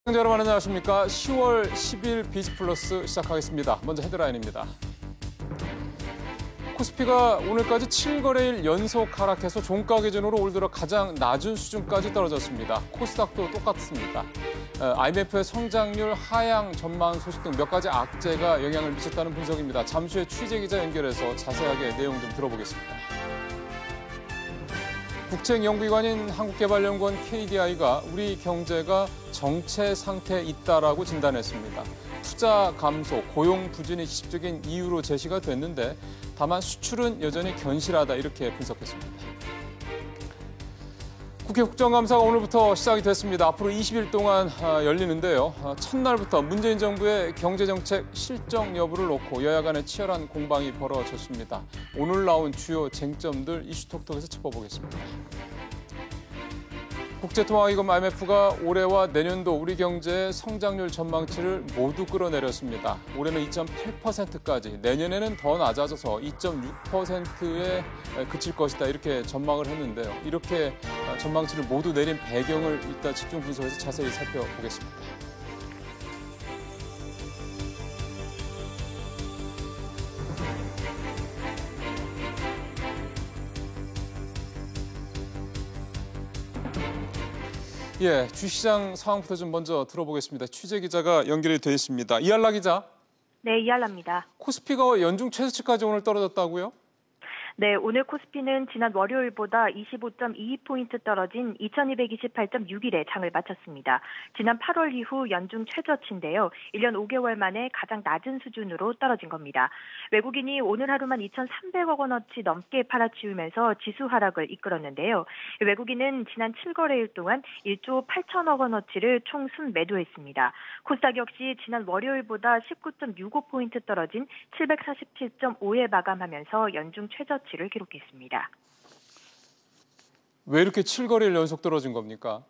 시청자 여러분 안녕하십니까. 10월 10일 비즈플러스 시작하겠습니다. 먼저 헤드라인입니다. 코스피가 오늘까지 7거래일 연속 하락해서 종가 기준으로 올 들어 가장 낮은 수준까지 떨어졌습니다. 코스닥도 똑같습니다. IMF의 성장률 하향 전망 소식 등 몇 가지 악재가 영향을 미쳤다는 분석입니다. 잠시 후에 취재기자 연결해서 자세하게 내용 좀 들어보겠습니다. 국책연구기관인 한국개발연구원 KDI가 우리 경제가 정체 상태에 있다라고 진단했습니다. 투자 감소, 고용 부진이 지속적인 이유로 제시가 됐는데 다만 수출은 여전히 견실하다 이렇게 분석했습니다. 국회 국정감사가 오늘부터 시작이 됐습니다. 앞으로 20일 동안 열리는데요. 첫날부터 문재인 정부의 경제정책 실정 여부를 놓고 여야 간의 치열한 공방이 벌어졌습니다. 오늘 나온 주요 쟁점들 이슈톡톡에서 짚어보겠습니다. 국제통화기금 IMF가 올해와 내년도 우리 경제의 성장률 전망치를 모두 끌어내렸습니다. 올해는 2.8%까지, 내년에는 더 낮아져서 2.6%에 그칠 것이다 이렇게 전망을 했는데요. 이렇게 전망치를 모두 내린 배경을 이따 집중 분석해서 자세히 살펴보겠습니다. 예, 주시장 상황부터 좀 먼저 들어보겠습니다. 취재 기자가 연결이 돼 있습니다. 이할라 기자. 네, 이할라입니다. 코스피가 연중 최저치까지 오늘 떨어졌다고요? 네, 오늘 코스피는 지난 월요일보다 25.22포인트 떨어진 2228.61에 장을 마쳤습니다. 지난 8월 이후 연중 최저치인데요. 1년 5개월 만에 가장 낮은 수준으로 떨어진 겁니다. 외국인이 오늘 하루만 2,300억 원어치 넘게 팔아치우면서 지수 하락을 이끌었는데요. 외국인은 지난 7거래일 동안 1조 8천억 원어치를 총 순매도했습니다. 코스닥 역시 지난 월요일보다 19.65포인트 떨어진 747.5에 마감하면서 연중 최저치 를 기록했습니다. 왜 이렇게 7거래일 연속 떨어진 겁니까?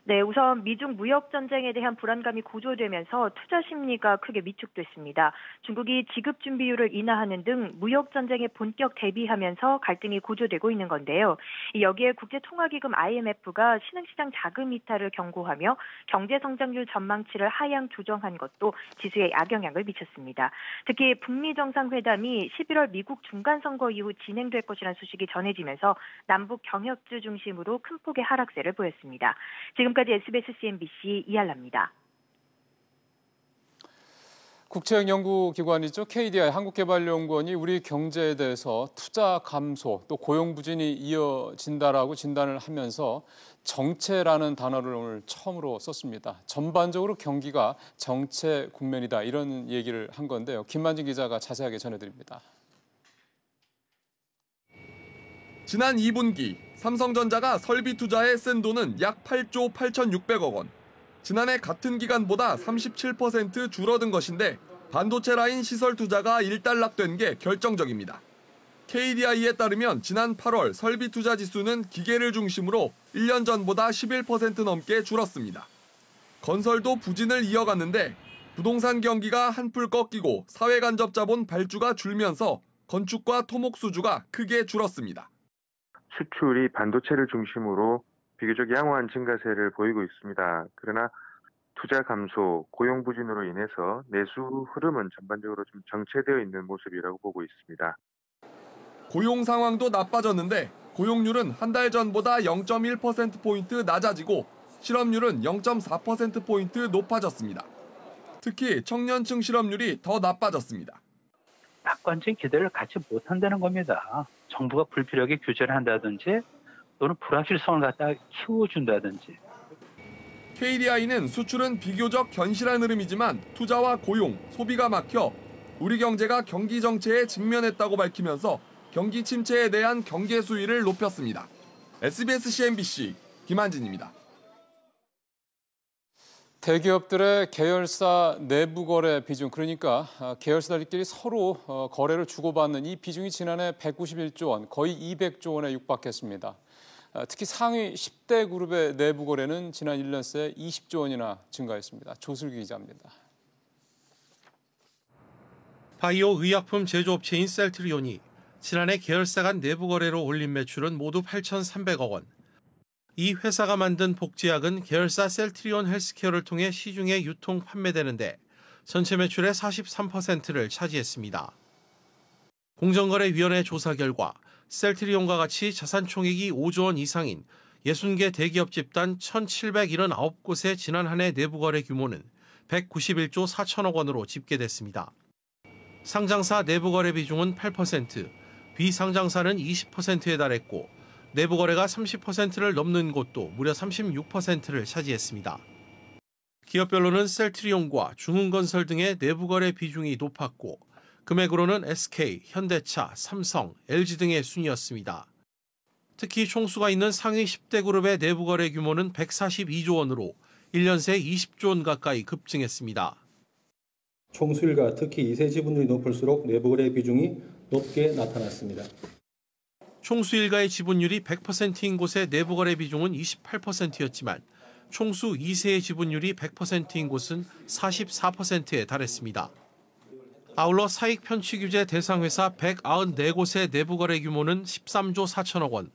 네, 우선 미중 무역 전쟁에 대한 불안감이 고조되면서 투자 심리가 크게 위축됐습니다. 중국이 지급 준비율을 인하하는 등 무역 전쟁에 본격 대비하면서 갈등이 고조되고 있는 건데요. 여기에 국제통화기금 IMF가 신흥시장 자금 이탈을 경고하며 경제 성장률 전망치를 하향 조정한 것도 지수에 악영향을 미쳤습니다. 특히 북미 정상회담이 11월 미국 중간선거 이후 진행될 것이라는 소식이 전해지면서 남북 경협주 중심으로 큰 폭의 하락세를 보였습니다. 지금까지 SBS CNBC 이할라입니다. 국책연구기관이죠. KDI 한국개발연구원이 우리 경제에 대해서 투자 감소 또 고용 부진이 이어진다라고 진단을 하면서 정체라는 단어를 오늘 처음으로 썼습니다. 전반적으로 경기가 정체 국면이다 이런 얘기를 한 건데요. 김만진 기자가 자세하게 전해드립니다. 지난 2분기 삼성전자가 설비 투자에 쓴 돈은 약 8조 8,600억 원. 지난해 같은 기간보다 37% 줄어든 것인데 반도체 라인 시설 투자가 일단락된 게 결정적입니다. KDI에 따르면 지난 8월 설비 투자 지수는 기계를 중심으로 1년 전보다 11% 넘게 줄었습니다. 건설도 부진을 이어갔는데 부동산 경기가 한풀 꺾이고 사회 간접 자본 발주가 줄면서 건축과 토목 수주가 크게 줄었습니다. 수출이 반도체를 중심으로 비교적 양호한 증가세를 보이고 있습니다. 그러나 투자 감소, 고용 부진으로 인해서 내수 흐름은 전반적으로 좀 정체되어 있는 모습이라고 보고 있습니다. 고용 상황도 나빠졌는데 고용률은 한 달 전보다 0.1%포인트 낮아지고 실업률은 0.4%포인트 높아졌습니다. 특히 청년층 실업률이 더 나빠졌습니다. 낙관적인 기대를 갖지 못한다는 겁니다. 정부가 불필요하게 규제를 한다든지 또는 불확실성을 갖다 키워준다든지. KDI는 수출은 비교적 견실한 흐름이지만 투자와 고용, 소비가 막혀 우리 경제가 경기 정체에 직면했다고 밝히면서 경기 침체에 대한 경계 수위를 높였습니다. SBS CNBC 김한진입니다. 대기업들의 계열사 내부 거래 비중, 그러니까 계열사들끼리 서로 거래를 주고받는 이 비중이 지난해 191조 원, 거의 200조 원에 육박했습니다. 특히 상위 10대 그룹의 내부 거래는 지난 1년 새 20조 원이나 증가했습니다. 조슬기 기자입니다. 바이오 의약품 제조업체인 셀트리온이 지난해 계열사 간 내부 거래로 올린 매출은 모두 8,300억 원. 이 회사가 만든 복제약은 계열사 셀트리온 헬스케어를 통해 시중에 유통 판매되는데 전체 매출의 43%를 차지했습니다. 공정거래위원회 조사 결과 셀트리온과 같이 자산 총액이 5조 원 이상인 60개 대기업 집단 1,779곳의 지난 한 해 내부 거래 규모는 191조 4천억 원으로 집계됐습니다. 상장사 내부 거래 비중은 8%, 비상장사는 20%에 달했고 내부 거래가 30%를 넘는 곳도 무려 36%를 차지했습니다. 기업별로는 셀트리온과 중흥건설 등의 내부 거래 비중이 높았고 금액으로는 SK, 현대차, 삼성, LG 등의 순이었습니다. 특히 총수가 있는 상위 10대 그룹의 내부 거래 규모는 142조 원으로 1년 새 20조 원 가까이 급증했습니다. 총수일가 특히 2세 지분율이 높을수록 내부 거래 비중이 높게 나타났습니다. 총수 일가의 지분율이 100%인 곳의 내부 거래 비중은 28%였지만 총수 2세의 지분율이 100%인 곳은 44%에 달했습니다. 아울러 사익 편취 규제 대상 회사 194곳의 내부 거래 규모는 13조 4천억 원,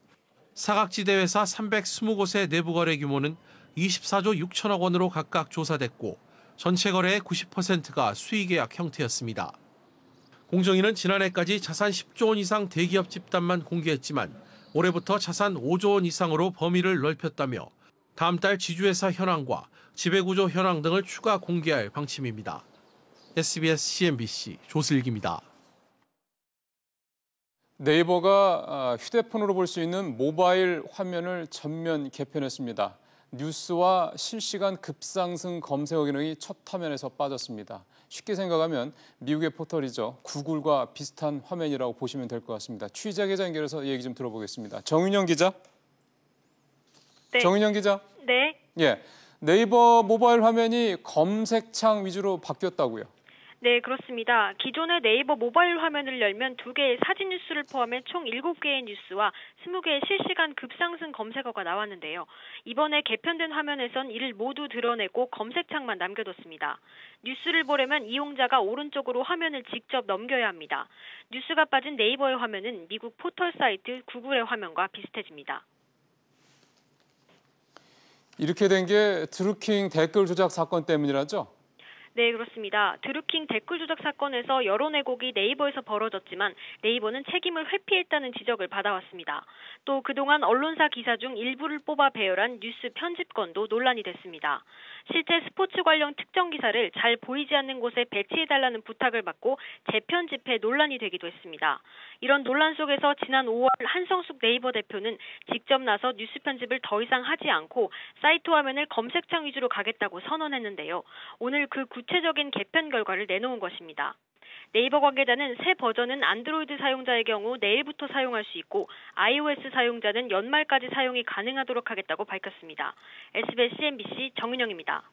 사각지대 회사 320곳의 내부 거래 규모는 24조 6천억 원으로 각각 조사됐고 전체 거래의 90%가 수의계약 형태였습니다. 공정위는 지난해까지 자산 10조 원 이상 대기업 집단만 공개했지만 올해부터 자산 5조 원 이상으로 범위를 넓혔다며 다음 달 지주회사 현황과 지배구조 현황 등을 추가 공개할 방침입니다. SBS CNBC 조슬기입니다. 네이버가 휴대폰으로 볼 수 있는 모바일 화면을 전면 개편했습니다. 뉴스와 실시간 급상승 검색어 기능이 첫 화면에서 빠졌습니다. 쉽게 생각하면 미국의 포털이죠. 구글과 비슷한 화면이라고 보시면 될 것 같습니다. 취재 기자 연결해서 얘기 좀 들어보겠습니다. 정윤영 기자. 네. 정윤영 기자. 네. 예. 네이버 모바일 화면이 검색창 위주로 바뀌었다고요? 네, 그렇습니다. 기존의 네이버 모바일 화면을 열면 2개의 사진 뉴스를 포함해 총 7개의 뉴스와 20개의 실시간 급상승 검색어가 나왔는데요. 이번에 개편된 화면에선 이를 모두 드러내고 검색창만 남겨뒀습니다. 뉴스를 보려면 이용자가 오른쪽으로 화면을 직접 넘겨야 합니다. 뉴스가 빠진 네이버의 화면은 미국 포털 사이트 구글의 화면과 비슷해집니다. 이렇게 된 게 드루킹 댓글 조작 사건 때문이라죠? 네, 그렇습니다. 드루킹 댓글 조작 사건에서 여러 왜곡이 네이버에서 벌어졌지만 네이버는 책임을 회피했다는 지적을 받아왔습니다. 또 그동안 언론사 기사 중 일부를 뽑아 배열한 뉴스 편집건도 논란이 됐습니다. 실제 스포츠 관련 특정 기사를 잘 보이지 않는 곳에 배치해달라는 부탁을 받고 재편집해 논란이 되기도 했습니다. 이런 논란 속에서 지난 5월 한성숙 네이버 대표는 직접 나서 뉴스 편집을 더 이상 하지 않고 사이트 화면을 검색창 위주로 가겠다고 선언했는데요. 오늘 그 구체적인 개편 결과를 내놓은 것입니다. 네이버 관계자는 새 버전은 안드로이드 사용자의 경우 내일부터 사용할 수 있고 iOS 사용자는 연말까지 사용이 가능하도록 하겠다고 밝혔습니다. SBS CNBC 정윤영입니다.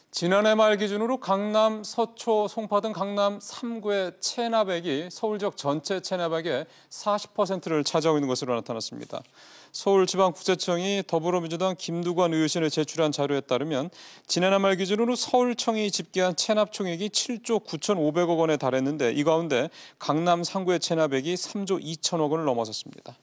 지난해 말 기준으로 강남, 서초, 송파 등 강남 3구의 체납액이 서울 지역 전체 체납액의 40%를 차지하고 있는 것으로 나타났습니다. 서울지방국세청이 더불어민주당 김두관 의원실에 제출한 자료에 따르면 지난해 말 기준으로 서울청이 집계한 체납 총액이 7조 9,500억 원에 달했는데 이 가운데 강남 3구의 체납액이 3조 2천억 원을 넘어섰습니다.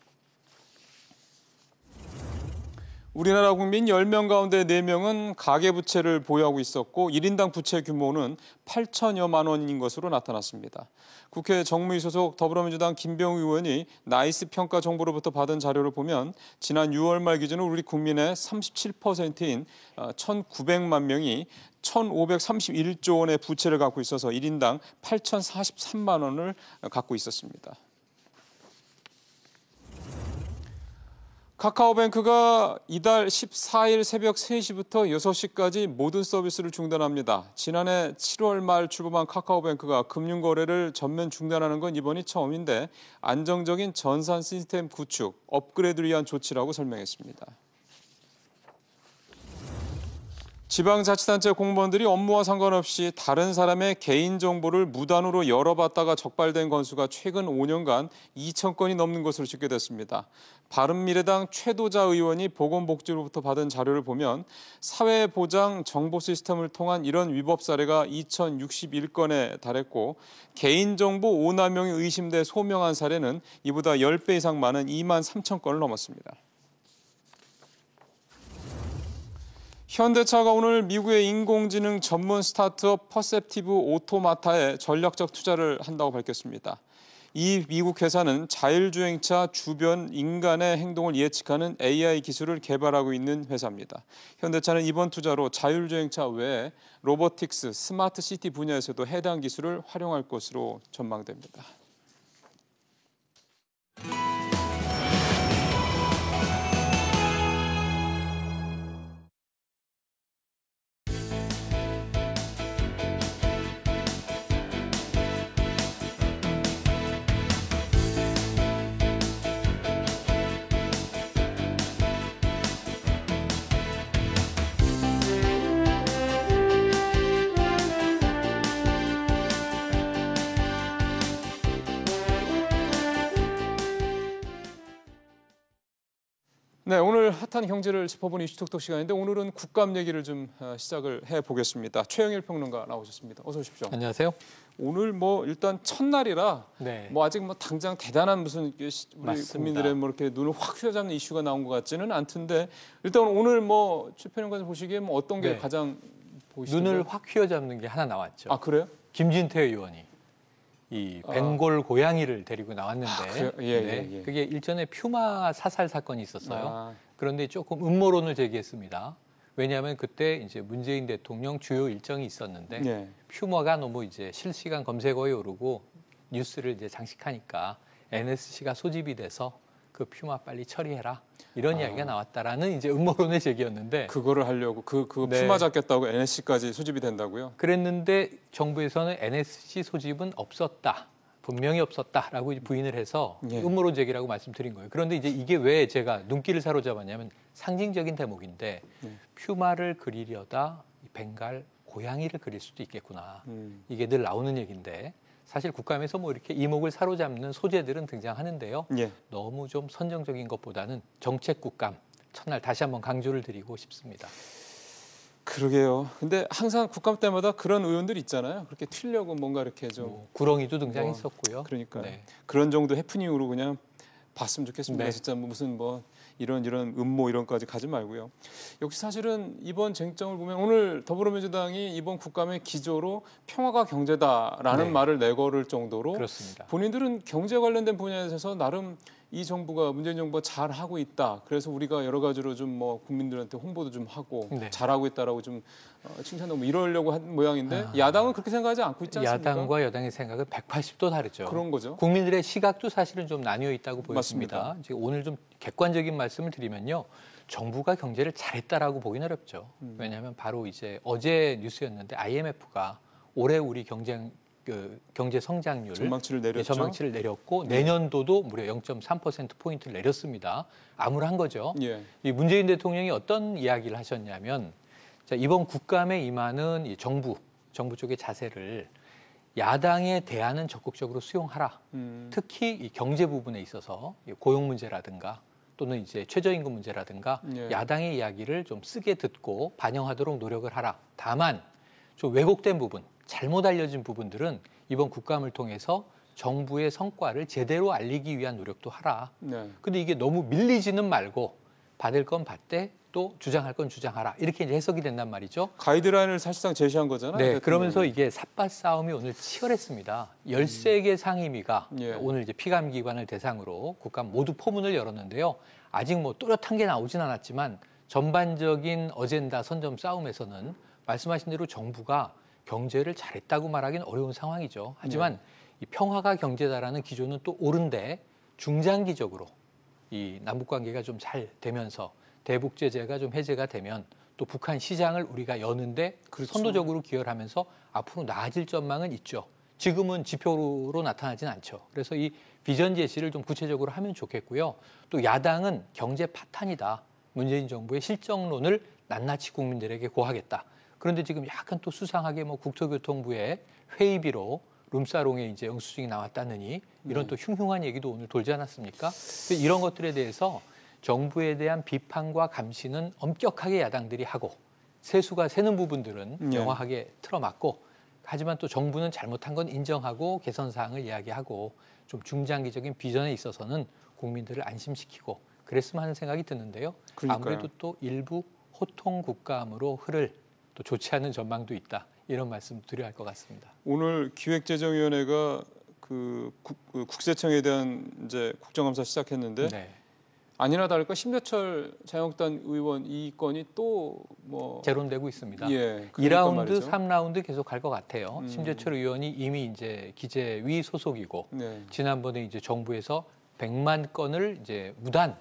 우리나라 국민 10명 가운데 4명은 가계부채를 보유하고 있었고 1인당 부채 규모는 8천여만 원인 것으로 나타났습니다. 국회 정무위 소속 더불어민주당 김병우 의원이 나이스 평가 정보로부터 받은 자료를 보면 지난 6월 말 기준으로 우리 국민의 37%인 1,900만 명이 1,531조 원의 부채를 갖고 있어서 1인당 8,043만 원을 갖고 있었습니다. 카카오뱅크가 이달 14일 새벽 3시부터 6시까지 모든 서비스를 중단합니다. 지난해 7월 말 출범한 카카오뱅크가 금융거래를 전면 중단하는 건 이번이 처음인데 안정적인 전산 시스템 구축, 업그레이드를 위한 조치라고 설명했습니다. 지방자치단체 공무원들이 업무와 상관없이 다른 사람의 개인정보를 무단으로 열어봤다가 적발된 건수가 최근 5년간 2,000건이 넘는 것으로 집계됐습니다. 바른미래당 최도자 의원이 보건복지로부터 받은 자료를 보면 사회보장 정보 시스템을 통한 이런 위법 사례가 2,061건에 달했고 개인정보 오남용이 의심돼 소명한 사례는 이보다 10배 이상 많은 23,000건을 넘었습니다. 현대차가 오늘 미국의 인공지능 전문 스타트업 퍼셉티브 오토마타에 전략적 투자를 한다고 밝혔습니다. 이 미국 회사는 자율주행차 주변 인간의 행동을 예측하는 AI 기술을 개발하고 있는 회사입니다. 현대차는 이번 투자로 자율주행차 외에 로보틱스, 스마트 시티 분야에서도 해당 기술을 활용할 것으로 전망됩니다. 네, 오늘 핫한 경제를 짚어보는 이슈톡톡 시간인데 오늘은 국감 얘기를 좀 시작을 해보겠습니다. 최영일 평론가 나오셨습니다. 어서 오십시오. 안녕하세요. 오늘 뭐 일단 첫날이라 네. 뭐 아직 뭐 당장 대단한 무슨 우리 맞습니다. 국민들의 뭐 이렇게 눈을 확 휘어잡는 이슈가 나온 것 같지는 않던데 일단 오늘 뭐 최 평론가님 보시기에 뭐 어떤 게 네. 가장 보이시죠? 눈을 확 휘어잡는 게 하나 나왔죠. 아 그래요? 김진태 의원이 이 벵골 고양이를 데리고 나왔는데 예. 그게 일전에 퓨마 사살 사건이 있었어요. 아. 그런데 조금 음모론을 제기했습니다. 왜냐하면 그때 이제 문재인 대통령 주요 일정이 있었는데 예. 퓨마가 너무 이제 실시간 검색어에 오르고 뉴스를 이제 장식하니까 NSC가 소집이 돼서 그 퓨마 빨리 처리해라 이런 이야기가 나왔다라는 이제 음모론의 제기였는데 그거를 하려고 그 네. 퓨마 잡겠다고 NSC까지 소집이 된다고요? 그랬는데 정부에서는 NSC 소집은 없었다. 분명히 없었다라고 부인을 해서 예. 음모론 제기라고 말씀드린 거예요. 그런데 이제 이게 왜 제가 눈길을 사로잡았냐면 상징적인 대목인데 퓨마를 그리려다 벵갈 고양이를 그릴 수도 있겠구나. 이게 늘 나오는 얘기인데 사실 국감에서 뭐 이렇게 이목을 사로잡는 소재들은 등장하는데요. 예. 너무 좀 선정적인 것보다는 정책 국감 첫날 다시 한번 강조를 드리고 싶습니다. 그러게요. 근데 항상 국감 때마다 그런 의원들 있잖아요. 그렇게 튀려고 뭔가 이렇게 좀 구렁이도 등장했었고요. 그러니까요. 네. 그런 정도 해프닝으로 그냥 봤으면 좋겠습니다. 네. 진짜 무슨 뭐 이런 음모 이런 까지 가지 말고요. 역시 사실은 이번 쟁점을 보면 오늘 더불어민주당이 이번 국감의 기조로 평화가 경제다라는 네. 말을 내걸을 정도로 그렇습니다. 본인들은 경제 관련된 분야에서 나름 이 정부가 문재인 정부가 잘 하고 있다. 그래서 우리가 여러 가지로 좀 뭐 국민들한테 홍보도 좀 하고 네. 잘하고 있다라고 좀 칭찬하고 뭐 이러려고 한 모양인데 야당은 그렇게 생각하지 않고 있지 않습니까? 야당과 여당의 생각은 180도 다르죠. 그런 거죠. 국민들의 시각도 사실은 좀 나뉘어 있다고 맞습니다. 보였습니다. 이제 오늘 좀 객관적인 말씀을 드리면요. 정부가 경제를 잘했다라고 보기는 어렵죠. 왜냐하면 바로 이제 어제 뉴스였는데 IMF가 올해 우리 경제 성장률 전망치를 내렸죠. 전망치를 내렸고 내년도도 무려 0.3%포인트를 내렸습니다. 암울한 거죠. 예. 이 문재인 대통령이 어떤 이야기를 하셨냐면 자, 이번 국감에 임하는 이 정부 쪽의 자세를 야당의 대안은 적극적으로 수용하라. 특히 이 경제 부분에 있어서 고용 문제라든가 또는 이제 최저임금 문제라든가 예. 야당의 이야기를 좀 쓰게 듣고 반영하도록 노력을 하라. 다만 좀 왜곡된 부분, 잘못 알려진 부분들은 이번 국감을 통해서 정부의 성과를 제대로 알리기 위한 노력도 하라. 네. 근데 이게 너무 밀리지는 말고 받을 건 받되 또 주장할 건 주장하라. 이렇게 이제 해석이 된단 말이죠. 가이드라인을 사실상 제시한 거잖아요. 네, 대통령이. 그러면서 이게 삿발 싸움이 오늘 치열했습니다. 13개 상임위가 예. 오늘 이제 피감기관을 대상으로 국감 모두 포문을 열었는데요. 아직 뭐 또렷한 게 나오진 않았지만 전반적인 어젠다 선점 싸움에서는 말씀하신 대로 정부가 경제를 잘했다고 말하기는 어려운 상황이죠. 하지만 이 평화가 경제다라는 기조는 또 옳은데 중장기적으로 이 남북 관계가 좀 잘 되면서 대북 제재가 좀 해제가 되면 또 북한 시장을 우리가 여는데 그렇죠. 선도적으로 기여를 하면서 앞으로 나아질 전망은 있죠. 지금은 지표로 나타나진 않죠. 그래서 이 비전 제시를 좀 구체적으로 하면 좋겠고요. 또 야당은 경제 파탄이다. 문재인 정부의 실정론을 낱낱이 국민들에게 고하겠다. 그런데 지금 약간 또 수상하게 뭐 국토교통부의 회의비로 룸사롱에 이제 영수증이 나왔다느니 이런 또 흉흉한 얘기도 오늘 돌지 않았습니까? 이런 것들에 대해서 정부에 대한 비판과 감시는 엄격하게 야당들이 하고 세수가 새는 부분들은 명확하게 틀어막고 하지만 또 정부는 잘못한 건 인정하고 개선 사항을 이야기하고 좀 중장기적인 비전에 있어서는 국민들을 안심시키고 그랬으면 하는 생각이 드는데요. 그러니까요. 아무래도 또 일부 호통 국감으로 흐를 또 좋지 않은 전망도 있다. 이런 말씀 드려야 할 것 같습니다. 오늘 기획재정위원회가 국세청에 대한 이제 국정감사 시작했는데 네. 아니나 다를까 심재철 자유한국당 의원 이 건이 또 뭐 재론되고 있습니다. 예, 2라운드, 말이죠. 3라운드 계속 갈 것 같아요. 심재철 의원이 이미 이제 기재위 소속이고 네. 지난번에 이제 정부에서 100만 건을 이제 무단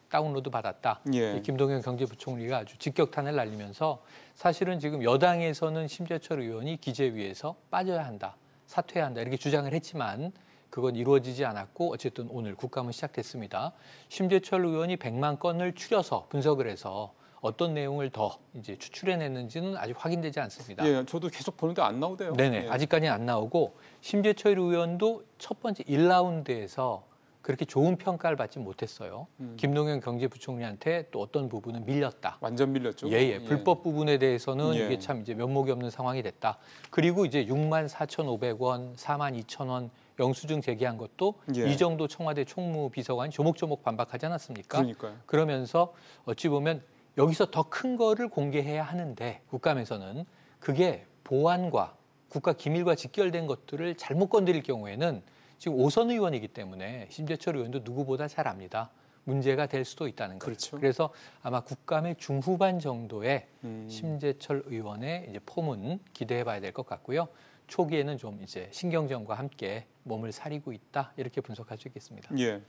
다운로드 받았다. 예. 김동연 경제부총리가 아주 직격탄을 날리면서 사실은 지금 여당에서는 심재철 의원이 기재위에서 빠져야 한다, 사퇴해야 한다 이렇게 주장을 했지만 그건 이루어지지 않았고 어쨌든 오늘 국감은 시작됐습니다. 심재철 의원이 100만 건을 추려서 분석을 해서 어떤 내용을 더 이제 추출해냈는지는 아직 확인되지 않습니다. 예, 저도 계속 보는데 안 나오대요. 네네, 예. 아직까지는 안 나오고 심재철 의원도 첫 번째 1라운드에서 그렇게 좋은 평가를 받지 못했어요. 김동연 경제부총리한테 또 어떤 부분은 밀렸다. 완전 밀렸죠. 예. 불법 부분에 대해서는 예. 이게 참 이제 면목이 없는 상황이 됐다. 그리고 이제 64,500원, 42,000원 영수증 제기한 것도 예. 이정도 청와대 총무비서관이 조목조목 반박하지 않았습니까? 그러니까요. 그러면서 어찌 보면 여기서 더 큰 거를 공개해야 하는데 국감에서는 그게 보안과 국가 기밀과 직결된 것들을 잘못 건드릴 경우에는 지금 5선 의원이기 때문에 심재철 의원도 누구보다 잘 압니다. 문제가 될 수도 있다는 거죠. 그렇죠. 그래서 아마 국감의 중후반 정도에 심재철 의원의 이제 포문 기대해봐야 될 것 같고요. 초기에는 좀 이제 신경전과 함께 몸을 사리고 있다 이렇게 분석할 수 있겠습니다. 예.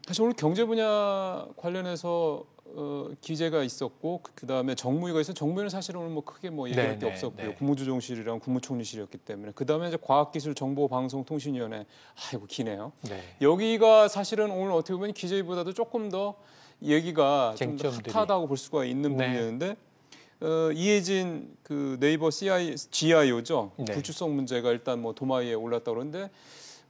사실 오늘 경제 분야 관련해서 기재가 있었고 그다음에 정무위가 있어. 정무위는 사실은 오늘 뭐 크게 뭐 얘기할 게 없었고요. 네. 국무조정실이랑 국무총리실이었기 때문에 그다음에 이제 과학기술정보방송통신위원회 이거 기네요. 네. 여기가 사실은 오늘 어떻게 보면 기재위보다도 조금 더 얘기가 좀 더 쟁점들이. 핫하다고 볼 수가 있는 네. 부분이었는데 이혜진 그 네이버 GIO죠. 네. 불출석 문제가 일단 뭐 도마위에 올랐다고 그러는데.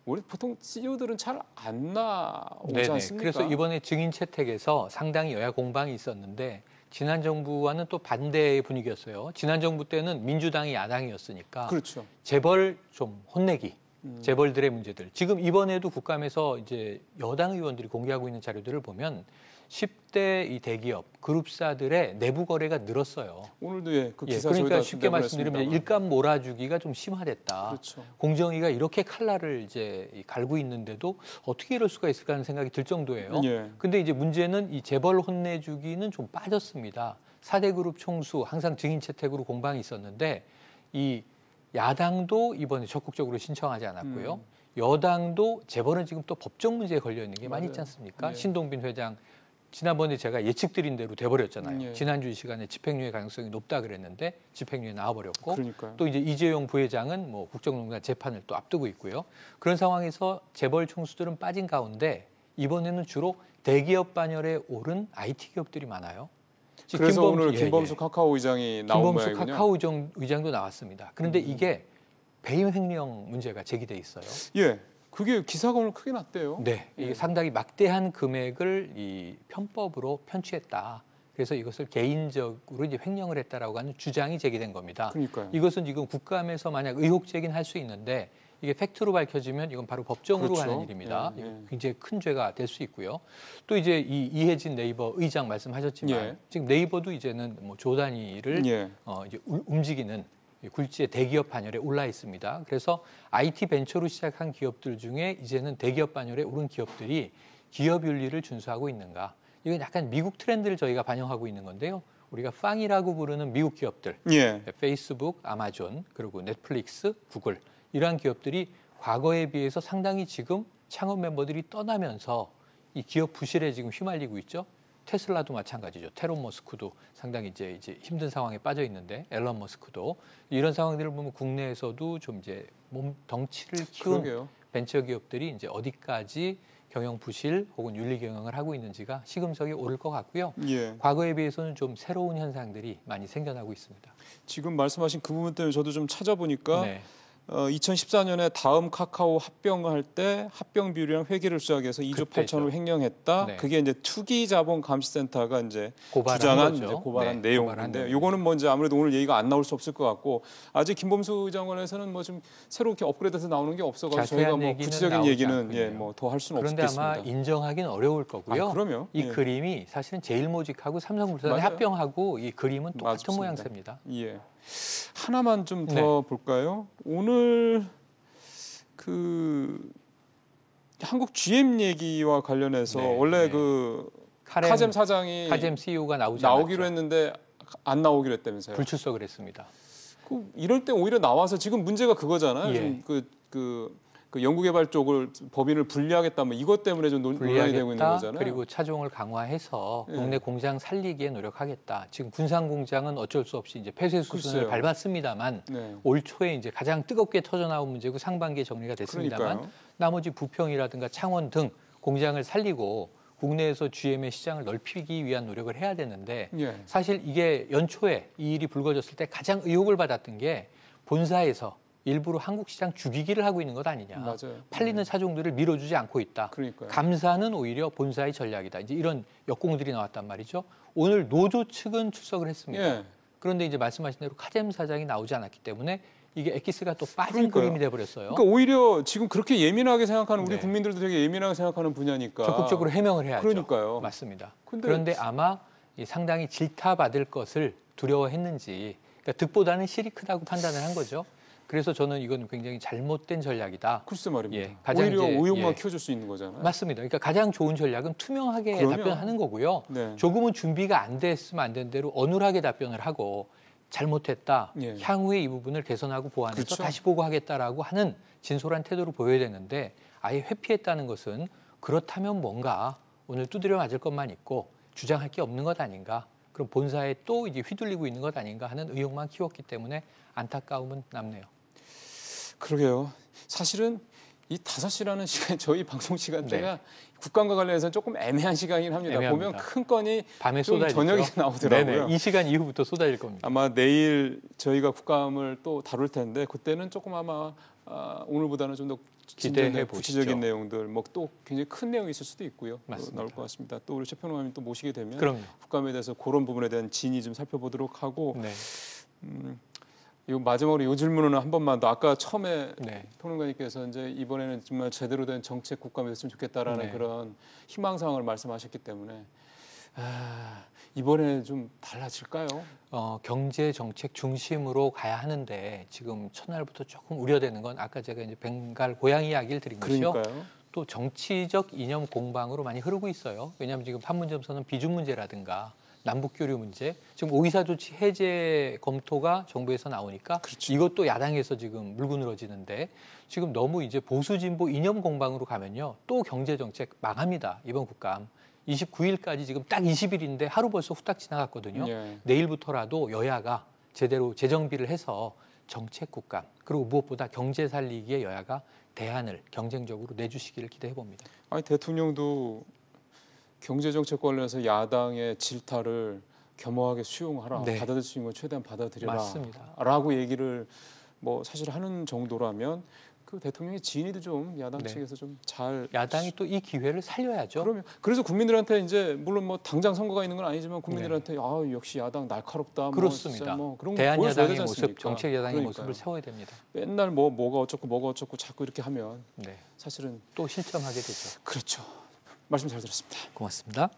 우리 보통 CEO들은 잘 안 나오지 네네. 않습니까? 그래서 이번에 증인 채택에서 상당히 여야 공방이 있었는데 지난 정부와는 또 반대의 분위기였어요. 지난 정부 때는 민주당이 야당이었으니까 그렇죠. 재벌 좀 혼내기, 재벌들의 문제들. 지금 이번에도 국감에서 이제 여당 의원들이 공개하고 있는 자료들을 보면 10대 이 대기업 그룹사들의 내부 거래가 늘었어요. 오늘도 예, 그 기사 그러니까 저희가 쉽게 말씀드리면 일감 몰아주기가 좀 심화됐다. 그렇죠. 공정위가 이렇게 칼날을 이제 갈고 있는데도 어떻게 이럴 수가 있을까 하는 생각이 들 정도예요. 예. 근데 이제 문제는 이 재벌 혼내주기는 좀 빠졌습니다. 4대 그룹 총수 항상 증인 채택으로 공방이 있었는데 이 야당도 이번에 적극적으로 신청하지 않았고요. 여당도 재벌은 지금 또 법적 문제에 걸려 있는 게 많이 있지 않습니까? 예. 신동빈 회장 지난번에 제가 예측드린 대로 돼버렸잖아요. 예. 지난주 이 시간에 집행유예 가능성이 높다 그랬는데 집행유예 나와버렸고 그러니까요. 또 이제 이재용 부회장은 뭐 국정농단 재판을 또 앞두고 있고요. 그런 상황에서 재벌 총수들은 빠진 가운데 이번에는 주로 대기업 반열에 오른 IT 기업들이 많아요. 그래서 오늘 김범수 카카오 의장이 나온 김범수 모양이군요. 카카오 의장도 나왔습니다. 그런데 이게 배임 횡령 문제가 제기돼 있어요. 예, 그게 기사가 오늘 크게 났대요. 네, 이게 상당히 막대한 금액을 이 편법으로 편취했다. 그래서 이것을 개인적으로 이제 횡령을 했다라고 하는 주장이 제기된 겁니다. 그러니까요. 이것은 지금 국감에서 만약 의혹 제기할 수 있는데 이게 팩트로 밝혀지면 이건 바로 법정으로 그렇죠. 가는 일입니다. 예, 예. 굉장히 큰 죄가 될 수 있고요. 또 이제 이혜진 네이버 의장 말씀하셨지만 예. 지금 네이버도 이제는 뭐 조 단위를 예. 이제 움직이는 굴지의 대기업 반열에 올라 있습니다. 그래서 IT 벤처로 시작한 기업들 중에 이제는 대기업 반열에 오른 기업들이 기업 윤리를 준수하고 있는가? 이건 약간 미국 트렌드를 저희가 반영하고 있는 건데요. 우리가 팡이라고 부르는 미국 기업들, 예. 페이스북, 아마존, 그리고 넷플릭스, 구글 이러한 기업들이 과거에 비해서 상당히 지금 창업 멤버들이 떠나면서 이 기업 부실에 지금 휘말리고 있죠. 테슬라도 마찬가지죠. 테론 머스크도 상당히 이제 힘든 상황에 빠져 있는데 앨런 머스크도 이런 상황들을 보면 국내에서도 좀 이제 덩치를 키운 그러게요. 벤처 기업들이 이제 어디까지 경영 부실 혹은 윤리 경영을 하고 있는지가 시금석에 오를 것 같고요. 예. 과거에 비해서는 좀 새로운 현상들이 많이 생겨나고 있습니다. 지금 말씀하신 그 부분 때문에 저도 좀 찾아보니까 네. 2014년에 다음 카카오 합병할 때 합병 비율이랑 회계를 수락해서 2조 8천을 횡령했다. 네. 그게 이제 투기자본감시센터가 이제 고발한 주장한 거죠. 이제 고발한 네, 내용인데 요거는 뭐 이제 아무래도 오늘 얘기가 안 나올 수 없을 것 같고 아직 김범수 장관에서는 뭐 좀 새롭게 업그레이드해서 나오는 게 없어가지고 저희가 뭐 구체적인 얘기는 뭐 더 할 수는 그런데 없겠습니다. 아마 인정하기는 어려울 거고요. 그럼요. 이 그림이 사실은 제일모직하고 삼성물산의 맞아요. 합병하고 이 그림은 똑같은 맞습니다. 모양새입니다. 예. 하나만 좀 더 볼까요? 오늘 그 한국 GM 얘기와 관련해서 원래 그 카젬 사장이 카젬 CEO가 나오기로 않았죠. 했는데 안 나오기로 했다면서요? 불출석을 했습니다. 이럴 때 오히려 나와서 지금 문제가 그거잖아요. 예. 그 연구개발 쪽을 법인을 분리하겠다 뭐 이것 때문에 좀 논란이 되고 있는 거잖아요. 그리고 차종을 강화해서 예. 국내 공장 살리기에 노력하겠다. 지금 군산 공장은 어쩔 수 없이 이제 폐쇄 수순을 밟았습니다만 네. 올 초에 이제 가장 뜨겁게 터져 나온 문제고 상반기에 정리가 됐습니다만 그러니까요. 나머지 부평이라든가 창원 등 공장을 살리고 국내에서 GM의 시장을 넓히기 위한 노력을 해야 되는데 예. 사실 이게 연초에 이 일이 불거졌을 때 가장 의혹을 받았던 게 본사에서 일부러 한국 시장 죽이기를 하고 있는 것 아니냐. 맞아요. 팔리는 차종들을 밀어주지 않고 있다. 그러니까요. 감사는 오히려 본사의 전략이다. 이제 이런 역공들이 나왔단 말이죠. 오늘 노조 측은 출석을 했습니다. 예. 그런데 이제 말씀하신 대로 카젬 사장이 나오지 않았기 때문에 이게 엑기스가 또 빠진 그러니까요. 그림이 돼버렸어요. 그러니까 오히려 지금 그렇게 예민하게 생각하는 우리 네. 국민들도 되게 예민하게 생각하는 분야니까 적극적으로 해명을 해야죠. 그러니까요. 맞습니다. 근데 그런데 아마 상당히 질타받을 것을 두려워했는지 그러니까 득보다는 실이 크다고 판단을 한 거죠. 그래서 저는 이건 굉장히 잘못된 전략이다. 글쎄 말입니다. 예, 가장 오히려 이제, 의혹만 키워줄 수 있는 거잖아요. 맞습니다. 그러니까 가장 좋은 전략은 투명하게 그럼요. 답변하는 거고요. 네. 조금은 준비가 안 됐으면 안 된 대로 어눌하게 답변을 하고 잘못했다. 예. 향후에 이 부분을 개선하고 보완해서 그렇죠. 다시 보고하겠다라고 하는 진솔한 태도를 보여야 되는데 아예 회피했다는 것은 그렇다면 뭔가 오늘 두드려 맞을 것만 있고 주장할 게 없는 것 아닌가. 그럼 본사에 또 이제 휘둘리고 있는 것 아닌가 하는 의혹만 키웠기 때문에 안타까움은 남네요. 그러게요. 사실은 이 5시라는 시간, 저희 방송 시간대가 네. 국감과 관련해서 조금 애매한 시간이긴 합니다. 애매합니다. 보면 큰 건이 밤에 좀 쏟아지죠. 저녁에 나오더라고요. 네네. 이 시간 이후부터 쏟아질 겁니다. 아마 내일 저희가 국감을 또 다룰 텐데 그때는 조금 아마 오늘보다는 좀 더 기대해 구체적인 보시죠. 내용들, 뭐 또 굉장히 큰 내용이 있을 수도 있고요. 맞습니다. 나올 것 같습니다. 또 우리 최 평론가님 또 모시게 되면 그럼요. 국감에 대해서 그런 부분에 대한 진위 좀 살펴보도록 하고 네. 이 마지막으로 이 질문은 한 번만 더 아까 처음에 네. 평론가님께서 이제 이번에는 정말 제대로 된 정책 국감이 됐으면 좋겠다라는 네. 그런 희망사항을 말씀하셨기 때문에 이번에 좀 달라질까요? 경제 정책 중심으로 가야 하는데 지금 첫날부터 조금 우려되는 건 아까 제가 이제 벵갈 고양이 이야기를 드린 것이요. 그러니까요. 또 정치적 이념 공방으로 많이 흐르고 있어요. 왜냐하면 지금 판문점선언 비준 문제라든가 남북 교류 문제, 지금 5.24 조치 해제 검토가 정부에서 나오니까 그렇죠. 이것도 야당에서 지금 물고 늘어지는데 지금 너무 이제 보수 진보 이념 공방으로 가면요. 또 경제 정책 망합니다. 이번 국감. 29일까지 지금 딱 20일인데 하루 벌써 후딱 지나갔거든요. 예. 내일부터라도 여야가 제대로 재정비를 해서 정책 국감 그리고 무엇보다 경제 살리기에 여야가 대안을 경쟁적으로 내주시기를 기대해 봅니다. 아니 대통령도 경제정책 관련해서 야당의 질타를 겸허하게 수용하라. 네. 받아들일 수 있는 건 최대한 받아들여라. 맞습니다. 라고 얘기를 뭐 사실 하는 정도라면 그 대통령의 진위도 좀 야당 네. 측에서 좀 잘 야당이 또 이 기회를 살려야죠. 그러면 그래서 국민들한테 이제 물론 뭐 당장 선거가 있는 건 아니지만 국민들한테 아 역시 야당 날카롭다. 그렇습니다. 뭐 그런 거 대한 보여줘야 야당의 되지 모습, 않습니까? 정책 야당의 그러니까요. 모습을 세워야 됩니다. 맨날 뭐가 어쩌고 자꾸 이렇게 하면 네. 사실은 또 실점하게 되죠. 그렇죠. 말씀 잘 들었습니다. 고맙습니다.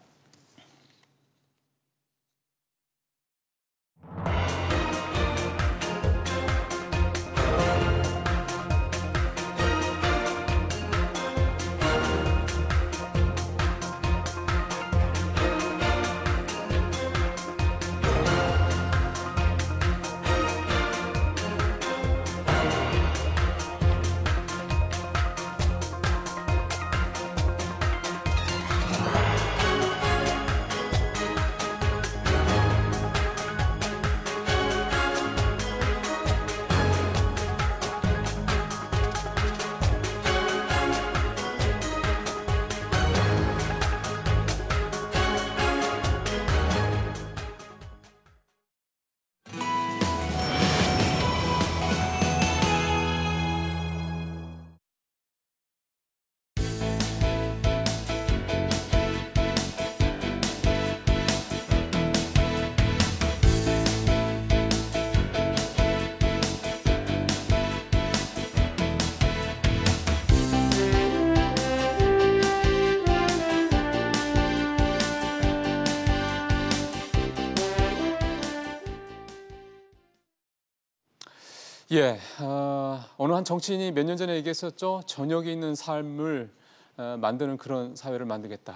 예, 어느 한 정치인이 몇 년 전에 얘기했었죠. 저녁에 있는 삶을 만드는 그런 사회를 만들겠다.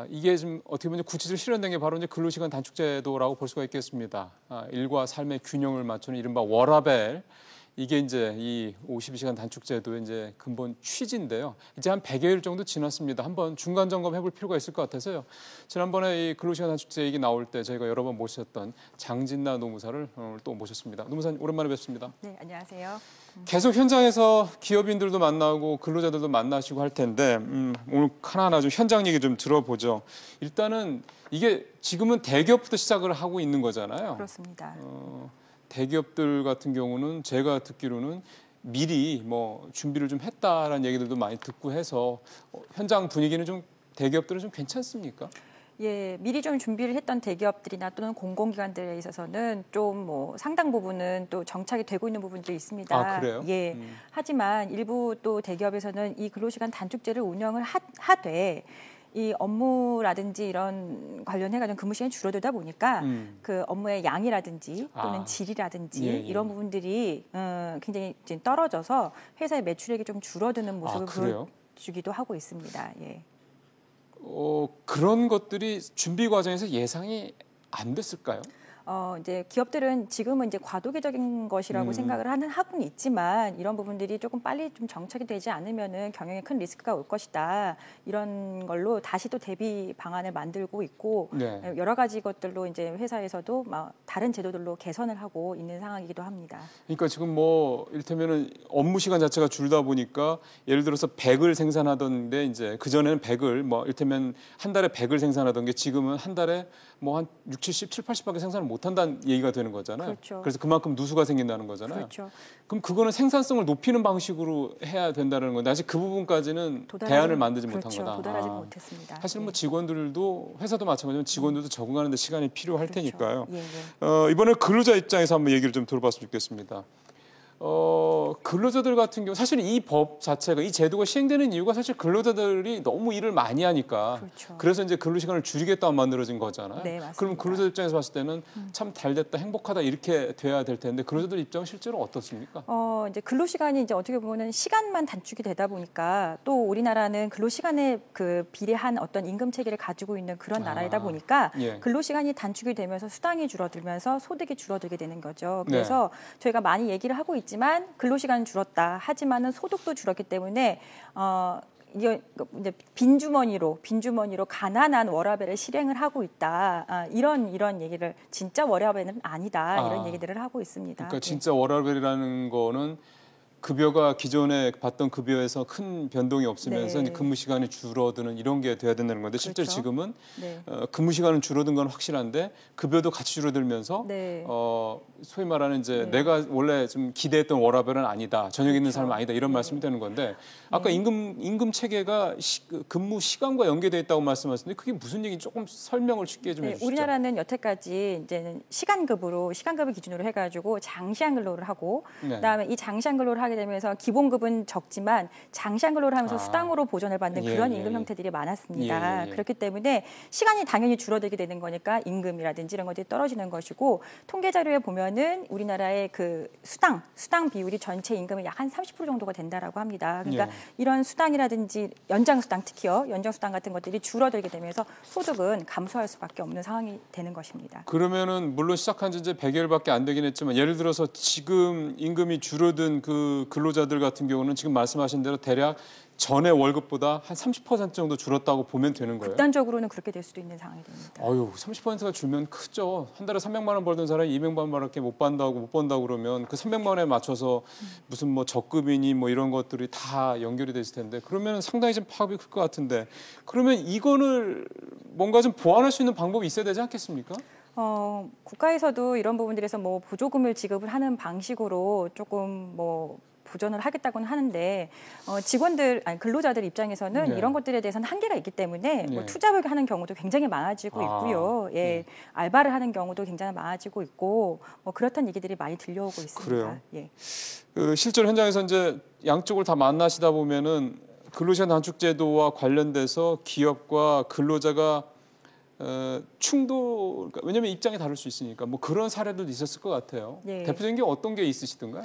이게 좀 어떻게 보면 구체적으로 실현된 게 바로 이제 근로시간 단축제도라고 볼 수가 있겠습니다. 일과 삶의 균형을 맞추는 이른바 워라밸. 이게 이제 이 52시간 단축제도의 이제 근본 취지인데요. 이제 한 100여일 정도 지났습니다. 한번 중간 점검해 볼 필요가 있을 것 같아서요. 지난번에 이 근로시간 단축제 얘기 나올 때 저희가 여러 번 모셨던 장진나 노무사를 오늘 또 모셨습니다. 노무사님 오랜만에 뵙습니다. 네, 안녕하세요. 계속 현장에서 기업인들도 만나고 근로자들도 만나시고 할 텐데 오늘 하나하나 좀 현장 얘기 좀 들어보죠. 일단은 이게 지금은 대기업부터 시작을 하고 있는 거잖아요. 그렇습니다. 대기업들 같은 경우는 제가 듣기로는 미리 뭐 준비를 좀 했다라는 얘기들도 많이 듣고 해서 현장 분위기는 좀 대기업들은 좀 괜찮습니까? 예, 미리 좀 준비를 했던 대기업들이나 또는 공공기관들에 있어서는 좀 뭐 상당 부분은 또 정착이 되고 있는 부분도 있습니다. 아, 그래요? 예. 하지만 일부 또 대기업에서는 이 근로시간 단축제를 운영을 하되 이 업무라든지 이런 관련해가지고 근무 시간이 줄어들다 보니까 그 업무의 양이라든지 또는 질이라든지 이런 부분들이 굉장히 이제 떨어져서 회사의 매출액이 좀 줄어드는 모습을 보여주기도 하고 있습니다. 예. 그런 것들이 준비 과정에서 예상이 안 됐을까요? 이제 기업들은 지금은 이제 과도기적인 것이라고 생각을 하고는 있지만 이런 부분들이 조금 빨리 좀 정착이 되지 않으면은 경영에 큰 리스크가 올 것이다. 이런 걸로 다시 또 대비 방안을 만들고 있고 여러 가지 것들로 이제 회사에서도 막 다른 제도들로 개선을 하고 있는 상황이기도 합니다. 그러니까 지금 뭐 이를테면은 업무 시간 자체가 줄다 보니까 예를 들어서 100을 생산하던데 이제 그 전에는 100을 뭐 이를테면 한 달에 100을 생산하던 게 지금은 한 달에 뭐 한 6, 70, 7, 80밖에 생산을 못한다는 얘기가 되는 거잖아요. 그렇죠. 그래서 그만큼 누수가 생긴다는 거잖아요. 그렇죠. 그럼 그거는 생산성을 높이는 방식으로 해야 된다는 건데 아직 그 부분까지는 대안을 만들지 못한 거다. 도달하지 못했습니다. 사실 뭐 직원들도 회사도 마찬가지로 직원들도 적응하는 데 시간이 필요할 테니까요. 이번에 근로자 입장에서 한번 얘기를 좀 들어봤으면 좋겠습니다. 근로자들 같은 경우 사실 이 법 자체가 이 제도가 시행되는 이유가 사실 근로자들이 너무 일을 많이 하니까 그래서 이제 근로시간을 줄이겠다고 만들어진 거잖아요. 네, 맞습니다. 그럼 근로자 입장에서 봤을 때는 참 잘됐다, 행복하다 이렇게 돼야 될 텐데 근로자들 입장은 실제로 어떻습니까? 이제 근로시간이 이제 어떻게 보면은 시간만 단축이 되다 보니까 또 우리나라는 근로시간에 그 비례한 어떤 임금 체계를 가지고 있는 그런 나라이다 보니까 근로시간이 단축이 되면서 수당이 줄어들면서 소득이 줄어들게 되는 거죠. 그래서 저희가 많이 얘기를 하고 있지만 근로시간은 줄었다. 하지만은 소득도 줄었기 때문에 이게 이제 빈주머니로 가난한 워라밸을 실행을 하고 있다. 이런 얘기를 진짜 워라밸은 아니다. 이런 얘기들을 하고 있습니다. 그러니까 진짜 워라밸이라는 거는 급여가 기존에 받던 급여에서 큰 변동이 없으면서 근무 시간이 줄어드는 이런 게 돼야 된다는 건데 실제로 지금은 근무 시간은 줄어든 건 확실한데 급여도 같이 줄어들면서 소위 말하는 이제 내가 원래 좀 기대했던 워라밸은 아니다. 저녁에 있는 삶은 아니다. 이런 말씀이 되는 건데 아까 임금 체계가 근무 시간과 연계돼 있다고 말씀하셨는데 그게 무슨 얘기인지 조금 설명을 쉽게 좀 해주시죠. 우리나라는 여태까지 이제는 시간급을 기준으로 해가지고 장시간 근로를 하고 그다음에 이 장시간 근로를 하게 되면서 기본급은 적지만 장시간 근로를 하면서 수당으로 보전을 받는 그런 임금 형태들이 많았습니다. 그렇기 때문에 시간이 당연히 줄어들게 되는 거니까 임금이라든지 이런 것들이 떨어지는 것이고 통계 자료에 보면은 우리나라의 그 수당 비율이 전체 임금의 약 한 30% 정도가 된다라고 합니다. 그러니까 이런 수당이라든지 연장수당 특히요. 연장수당 같은 것들이 줄어들게 되면서 소득은 감소할 수밖에 없는 상황이 되는 것입니다. 그러면은 물론 시작한 지 이제 100일밖에 안 되긴 했지만 예를 들어서 지금 임금이 줄어든 그 근로자들 같은 경우는 지금 말씀하신 대로 대략 전에 월급보다 한 30% 정도 줄었다고 보면 되는 거예요? 극단적으로는 그렇게 될 수도 있는 상황이 됩니다. 30%가 줄면 크죠. 한 달에 300만 원 벌던 사람이 200만 원밖에 못 번다고 그러면 그 300만 원에 맞춰서 무슨 뭐 적금이니 뭐 이런 것들이 다 연결이 돼 있을 텐데 그러면 상당히 좀 파급이 클 것 같은데 그러면 이거를 뭔가 좀 보완할 수 있는 방법이 있어야 되지 않겠습니까? 국가에서도 이런 부분들에서 뭐 보조금을 지급을 하는 방식으로 조금 뭐 보전을 하겠다고는 하는데 근로자들 입장에서는 이런 것들에 대해서는 한계가 있기 때문에 뭐 투잡을 하는 경우도 굉장히 많아지고 있고요. 알바를 하는 경우도 굉장히 많아지고 있고 뭐 그렇다는 얘기들이 많이 들려오고 있습니다. 그래요. 실제로 현장에서 이제 양쪽을 다 만나시다 보면은 근로시간 단축제도와 관련돼서 기업과 근로자가 충돌, 왜냐하면 입장이 다를 수 있으니까 뭐 그런 사례들도 있었을 것 같아요. 네. 대표적인 게 어떤 게 있으시던가요?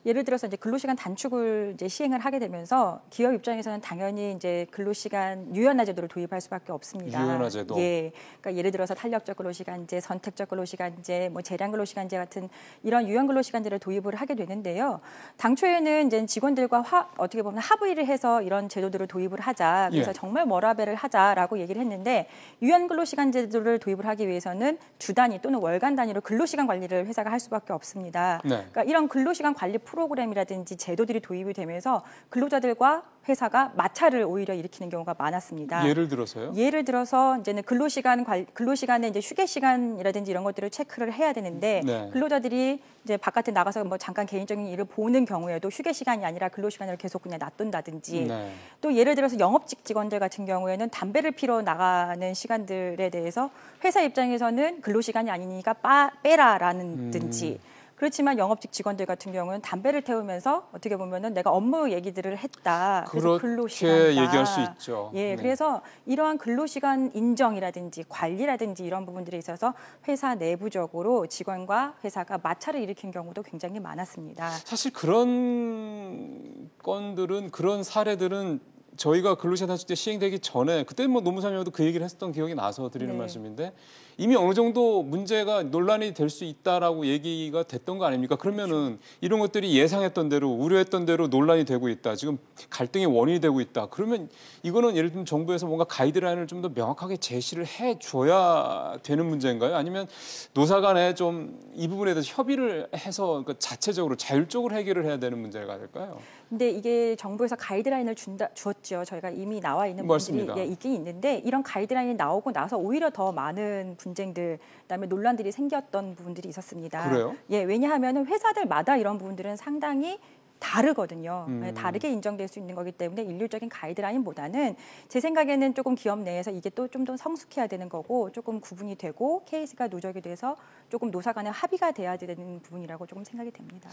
예를 들어서 이제 근로시간 단축을 이제 시행을 하게 되면서 기업 입장에서는 당연히 이제 근로시간 유연화 제도를 도입할 수밖에 없습니다. 유연화 제도. 예. 그러니까 예를 들어서 탄력적 근로시간제, 선택적 근로시간제, 뭐 재량 근로시간제 같은 이런 유연 근로시간제를 도입을 하게 되는데요. 당초에는 이제 직원들과 어떻게 보면 합의를 해서 이런 제도들을 도입을 하자. 그래서 정말 워라밸을 하자라고 얘기를 했는데 유연 근로시간 제도를 도입을 하기 위해서는 주 단위 또는 월간 단위로 근로시간 관리를 회사가 할 수밖에 없습니다. 네. 그러니까 이런 근로시간 관리 프로그램이라든지 제도들이 도입이 되면서 근로자들과 회사가 마찰을 오히려 일으키는 경우가 많았습니다. 예를 들어서요? 예를 들어서 이제는 근로시간에 이제 휴게 시간이라든지 이런 것들을 체크를 해야 되는데 네. 근로자들이 이제 바깥에 나가서 뭐 잠깐 개인적인 일을 보는 경우에도 휴게 시간이 아니라 근로 시간을 계속 그냥 놔둔다든지 네. 또 예를 들어서 영업직 직원들 같은 경우에는 담배를 피러 나가는 시간들에 대해서 회사 입장에서는 근로 시간이 아니니까 빼라라는 든지. 그렇지만 영업직 직원들 같은 경우는 담배를 태우면서 어떻게 보면은 내가 업무 얘기들을 했다. 그래서 근로시간이다. 그렇게 얘기할 수 있죠. 예, 네. 그래서 이러한 근로시간 인정이라든지 관리라든지 이런 부분들에 있어서 회사 내부적으로 직원과 회사가 마찰을 일으킨 경우도 굉장히 많았습니다. 사실 그런 건들은 그런 사례들은 저희가 근로시간 단축제 시행되기 전에 그때 뭐 노무사님도 그 얘기를 했었던 기억이 나서 드리는 네. 말씀인데 이미 어느 정도 문제가 논란이 될 수 있다라고 얘기가 됐던 거 아닙니까? 그러면은 이런 것들이 예상했던 대로 우려했던 대로 논란이 되고 있다. 지금 갈등의 원인이 되고 있다. 그러면 이거는 예를 들면 정부에서 뭔가 가이드라인을 좀 더 명확하게 제시를 해줘야 되는 문제인가요? 아니면 노사 간에 좀 이 부분에 대해서 협의를 해서 그러니까 자체적으로 자율적으로 해결을 해야 되는 문제가 될까요? 근데 이게 정부에서 가이드라인을 주었죠. 저희가 이미 나와 있는 부분들이 예, 있긴 있는데 이런 가이드라인이 나오고 나서 오히려 더 많은 분쟁들, 그다음에 논란들이 생겼던 부분들이 있었습니다. 그래요? 예, 왜냐하면 회사들마다 이런 부분들은 상당히 다르거든요. 다르게 인정될 수 있는 거기 때문에 일률적인 가이드라인보다는 제 생각에는 조금 기업 내에서 이게 또 좀 더 성숙해야 되는 거고 조금 구분이 되고 케이스가 누적이 돼서 조금 노사 간의 합의가 돼야 되는 부분이라고 조금 생각이 됩니다.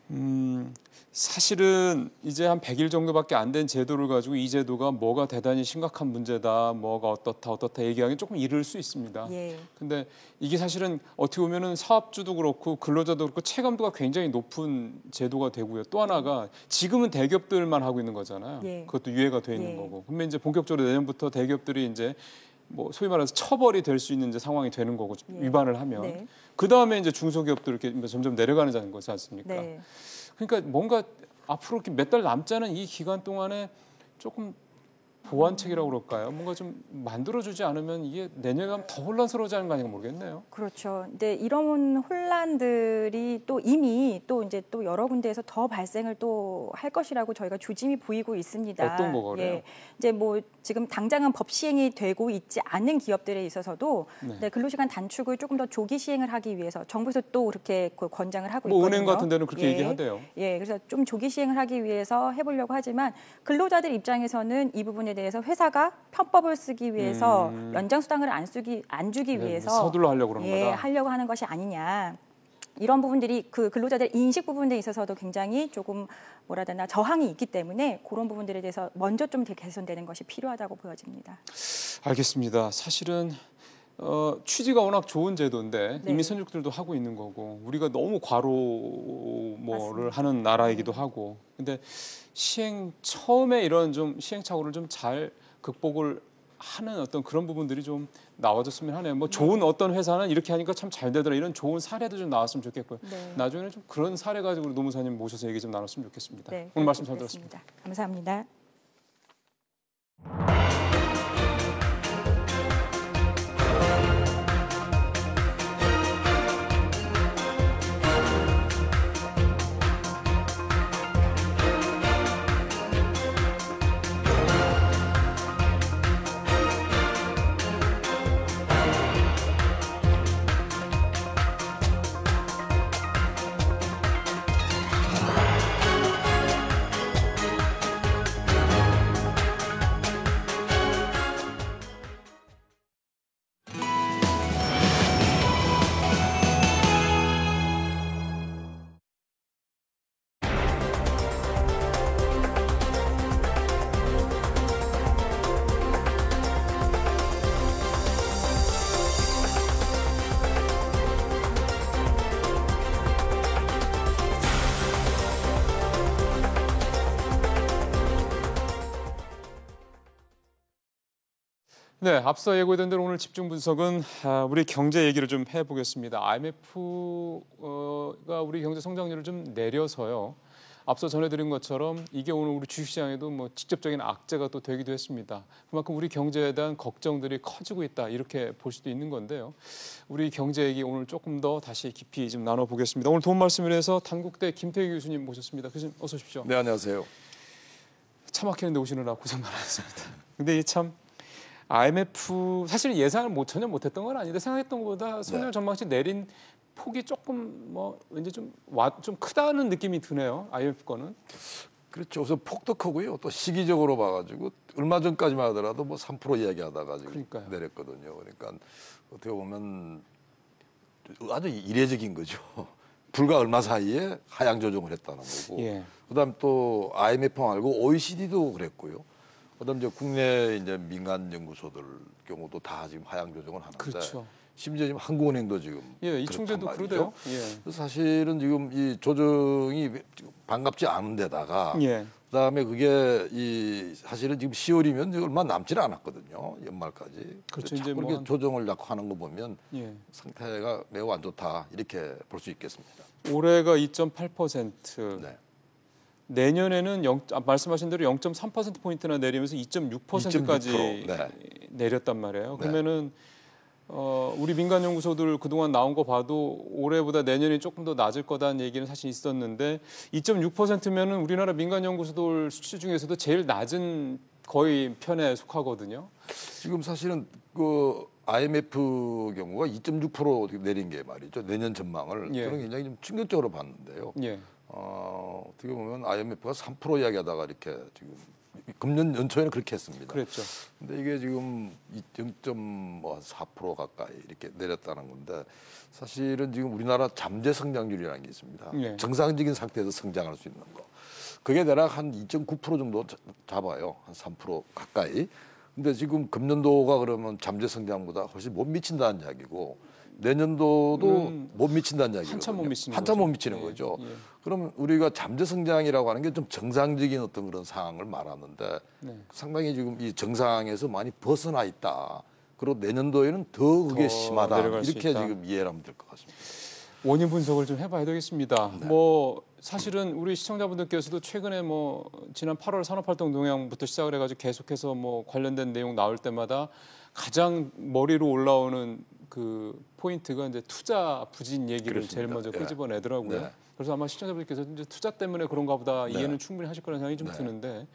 네. 사실은 이제 한 100일 정도밖에 안 된 제도를 가지고 이 제도가 뭐가 대단히 심각한 문제다, 뭐가 어떻다 얘기하기 조금 이를 수 있습니다. 예. 근데 이게 사실은 어떻게 보면은 사업주도 그렇고 근로자도 그렇고 체감도가 굉장히 높은 제도가 되고요. 또 하나가 지금은 대기업들만 하고 있는 거잖아요. 예. 그것도 유예가 돼 있는 거고. 그러면 이제 본격적으로 내년부터 대기업들이 이제 뭐 소위 말해서 처벌이 될 수 있는 이제 상황이 되는 거고 위반을 하면 네. 그 다음에 이제 중소기업들 이렇게 점점 내려가는 거지 않습니까? 네. 그러니까 뭔가 앞으로 몇 달 남지 않은 이 기간 동안에 조금 보완책이라고 그럴까요? 뭔가 좀 만들어주지 않으면 이게 내년에 가면 더 혼란스러워지는 거 아닌가 모르겠네요. 그렇죠. 근데 이런 혼란들이 또 이미 또 이제 또 여러 군데에서 더 발생을 또 할 것이라고 저희가 조짐이 보이고 있습니다. 어떤 거가 그래요? 예. 이제 뭐 지금 당장은 법 시행이 되고 있지 않은 기업들에 있어서도 네, 근로시간 단축을 조금 더 조기 시행을 하기 위해서 정부에서 또 그렇게 권장을 하고 있거든요. 은행 같은 데는 그렇게 얘기하대요. 예, 그래서 좀 조기 시행을 하기 위해서 해보려고 하지만 근로자들 입장에서는 이 부분에 대해서 회사가 편법을 쓰기 위해서 연장 수당을 안 주기 위해서 서둘러 하려고 그러는 거다. 하려고 하는 것이 아니냐. 이런 부분들이 그 근로자들 인식 부분에 있어서도 굉장히 조금 뭐라 해야 되나 저항이 있기 때문에 그런 부분들에 대해서 먼저 좀 개선되는 것이 필요하다고 보여집니다. 알겠습니다. 사실은 취지가 워낙 좋은 제도인데 네. 이미 선진국들도 하고 있는 거고 우리가 너무 과로를 하는 나라이기도 하고 근데 처음에 이런 좀 시행착오를 좀 잘 극복을 하는 어떤 그런 부분들이 좀 나와줬으면 하네요. 뭐 좋은 어떤 회사는 이렇게 하니까 참 잘 되더라 이런 좋은 사례도 좀 나왔으면 좋겠고요. 네. 나중에는 좀 그런 사례 가지고 노무사님 모셔서 얘기 좀 나눴으면 좋겠습니다. 네, 오늘 말씀 잘 들었습니다. 감사합니다. 네, 앞서 예고된 대로 오늘 집중 분석은 우리 경제 얘기를 좀 해보겠습니다. IMF가 우리 경제 성장률을 좀 내려서요. 앞서 전해드린 것처럼 이게 오늘 우리 주식시장에도 뭐 직접적인 악재가 또 되기도 했습니다. 그만큼 우리 경제에 대한 걱정들이 커지고 있다 이렇게 볼 수도 있는 건데요. 우리 경제 얘기 오늘 조금 더 다시 깊이 좀 나눠보겠습니다. 오늘 도움 말씀을 해서 단국대 김태희 교수님 모셨습니다. 교수님 어서 오십시오. 네, 안녕하세요. 차 막히는데 오시느라 고생 많으셨습니다. 근데 참 IMF 사실 예상을 전혀 못했던 건 아닌데 생각했던 것보다 성장 전망치 내린 폭이 조금 뭐 왠지 좀 크다는 느낌이 드네요. IMF 거는. 그렇죠. 우선 폭도 크고요. 또 시기적으로 봐가지고 얼마 전까지만 하더라도 뭐 3% 이야기하다가 지금 내렸거든요. 그러니까 어떻게 보면 아주 이례적인 거죠. 불과 얼마 사이에 하향 조정을 했다는 거고. 예. 그다음 또 IMF 말고 OECD도 그랬고요. 그다음 이제 국내 이제 민간 연구소들 경우도 다 지금 하향 조정을 하는데. 그렇죠. 심지어 지금 한국은행도 지금 이충재도 그러대요. 사실은 지금 이 조정이 반갑지 않은 데다가 그다음에 그게 사실은 지금 10월이면 얼마 남지는 않았거든요. 연말까지. 그렇죠. 이제 뭐 조정을 자꾸 하는 거 보면 상태가 매우 안 좋다 이렇게 볼 수 있겠습니다. 올해가 2.8%. 네. 내년에는 말씀하신 대로 0.3%포인트나 내리면서 2.6%까지 내렸단 말이에요. 그러면은 우리 민간 연구소들 그동안 나온 거 봐도 올해보다 내년이 조금 더 낮을 거다는 얘기는 사실 있었는데 2.6%면은 우리나라 민간 연구소들 수치 중에서도 제일 낮은 거의 편에 속하거든요. 지금 사실은 그 IMF 경우가 2.6% 내린 게 말이죠. 내년 전망을 저는 굉장히 좀 충격적으로 봤는데요. 어떻게 보면 IMF가 3% 이야기하다가 이렇게 지금 금년 연초에는 그렇게 했습니다. 그랬죠. 근데 이게 지금 0.4% 가까이 이렇게 내렸다는 건데 사실은 지금 우리나라 잠재 성장률이라는 게 있습니다. 정상적인 상태에서 성장할 수 있는 거. 그게 대략 한 2.9% 정도 잡아요. 한 3% 가까이. 근데 지금 금년도가 그러면 잠재 성장보다 훨씬 못 미친다는 이야기고 내년도도 못 미친다는 이야기거든요. 한참 못 미치는 거죠. 그러면 우리가 잠재 성장이라고 하는 게 좀 정상적인 어떤 그런 상황을 말하는데 상당히 지금 이 정상에서 많이 벗어나 있다. 그리고 내년도에는 더 그게 심하다. 이렇게 지금 이해를 하면 될 것 같습니다. 원인 분석을 좀 해봐야 되겠습니다. 뭐 사실은 우리 시청자분들께서도 최근에 뭐 지난 8월 산업활동 동향부터 시작을 해가지고 계속해서 뭐 관련된 내용 나올 때마다 가장 머리로 올라오는 그 포인트가 이제 투자 부진 얘기를 제일 먼저 끄집어내더라고요. 그래서 아마 시청자분들께서 이제 투자 때문에 그런가 보다 이해는 충분히 하실 거라는 생각이 좀 드는데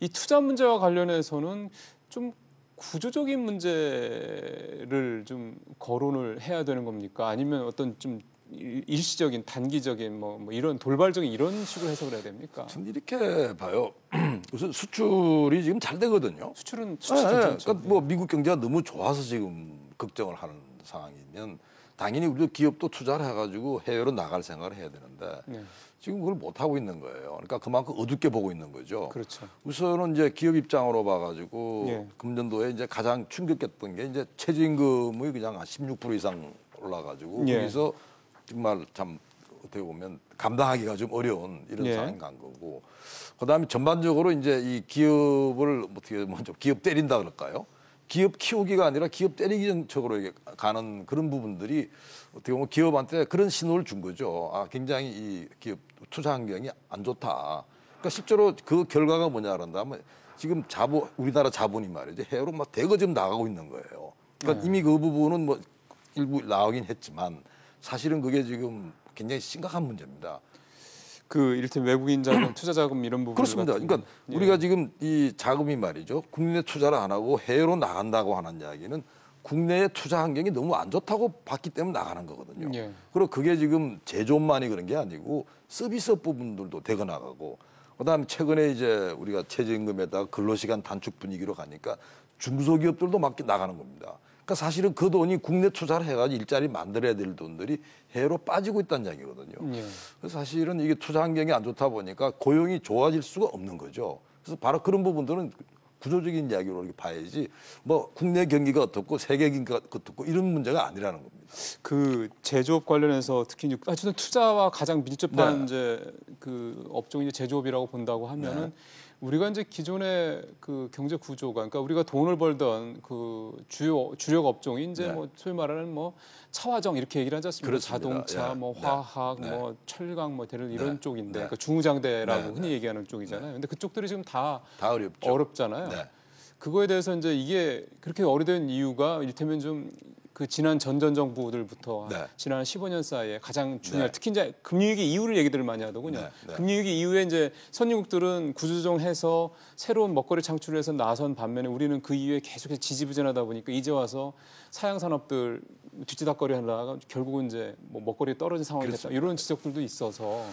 이 투자 문제와 관련해서는 좀 구조적인 문제를 좀 거론을 해야 되는 겁니까? 아니면 어떤 좀 일시적인 단기적인 뭐 이런 돌발적인 이런 식으로 해석을 해야 됩니까? 전 이렇게 봐요. 우선 수출이 지금 잘 되거든요. 수출은 그러니까 뭐 미국 경제가 너무 좋아서 지금 걱정을 하는 상황이면 당연히 우리 기업도 투자를 해가지고 해외로 나갈 생각을 해야 되는데 지금 그걸 못 하고 있는 거예요. 그러니까 그만큼 어둡게 보고 있는 거죠. 그렇죠. 우선은 이제 기업 입장으로 봐가지고 금년도에 이제 가장 충격했던 게 이제 최저임금이 그냥 한 16% 이상 올라가지고 거기서 정말 참 어떻게 보면 감당하기가 좀 어려운 이런 상황이 간 거고 그다음에 전반적으로 이제 이 기업을 어떻게 먼저 기업 때린다 그럴까요? 기업 키우기가 아니라 기업 때리기 쪽으로 가는 그런 부분들이 어떻게 보면 기업한테 그런 신호를 준 거죠. 아, 굉장히 이 기업 투자 환경이 안 좋다. 그러니까 실제로 그 결과가 뭐냐 그런다면 지금 우리나라 자본이 말이죠. 해외로 막 대거 지금 나가고 있는 거예요. 그러니까 이미 그 부분은 뭐 일부 나오긴 했지만 사실은 그게 지금 굉장히 심각한 문제입니다. 그 이를테면 외국인 자금, 투자 자금 이런 부분 그렇습니다. 그러니까 우리가 지금 이 자금이 말이죠. 국내 투자를 안 하고 해외로 나간다고 하는 이야기는 국내의 투자 환경이 너무 안 좋다고 봤기 때문에 나가는 거거든요. 그리고 그게 지금 제조업만이 그런 게 아니고 서비스업 부분들도 대거 나가고 그다음에 최근에 이제 우리가 최저임금에다가 근로시간 단축 분위기로 가니까 중소기업들도 막 나가는 겁니다. 그러니까 사실은 그 돈이 국내 투자를 해가지고 일자리 만들어야 될 돈들이 해외로 빠지고 있다는 이야기거든요. 그래서 사실은 이게 투자 환경이 안 좋다 보니까 고용이 좋아질 수가 없는 거죠. 그래서 바로 그런 부분들은 구조적인 이야기로 이렇게 봐야지 뭐 국내 경기가 어떻고 세계 경기가 어떻고 이런 문제가 아니라는 겁니다. 그 제조업 관련해서 특히 어쨌든 투자와 가장 밀접한 이제 그 업종이 제조업이라고 본다고 하면은 우리가 이제 기존의 그 경제 구조가, 그러니까 우리가 돈을 벌던 그 주력 업종이 이제 네. 뭐 소위 말하는 뭐 차화정 이렇게 얘기를 하지 않습니까? 그렇습니다. 자동차, 네. 뭐 화학, 네. 뭐 철강, 뭐 대를 이런 네. 쪽인데, 네. 그러니까 중후장대라고 네. 흔히 얘기하는 쪽이잖아요. 근데 그쪽들이 지금 다 어렵죠. 어렵잖아요. 네. 그거에 대해서 이제 이게 그렇게 어려운 이유가 이를테면 좀 그 지난 전 정부들부터 네. 지난 15년 사이에 가장 중요한 네. 특히 이제 금융위기 이후를 얘기들을 많이 하더군요. 네. 네. 금융위기 이후에 이제 선진국들은 구조조정해서 새로운 먹거리 창출해서 나선 반면에 우리는 그 이후에 계속해서 지지부진하다 보니까 이제 와서 사양 산업들 뒤치다거리 하다가 결국은 이제 뭐 먹거리 떨어진 상황이 됐다. 이런 지적들도 있어서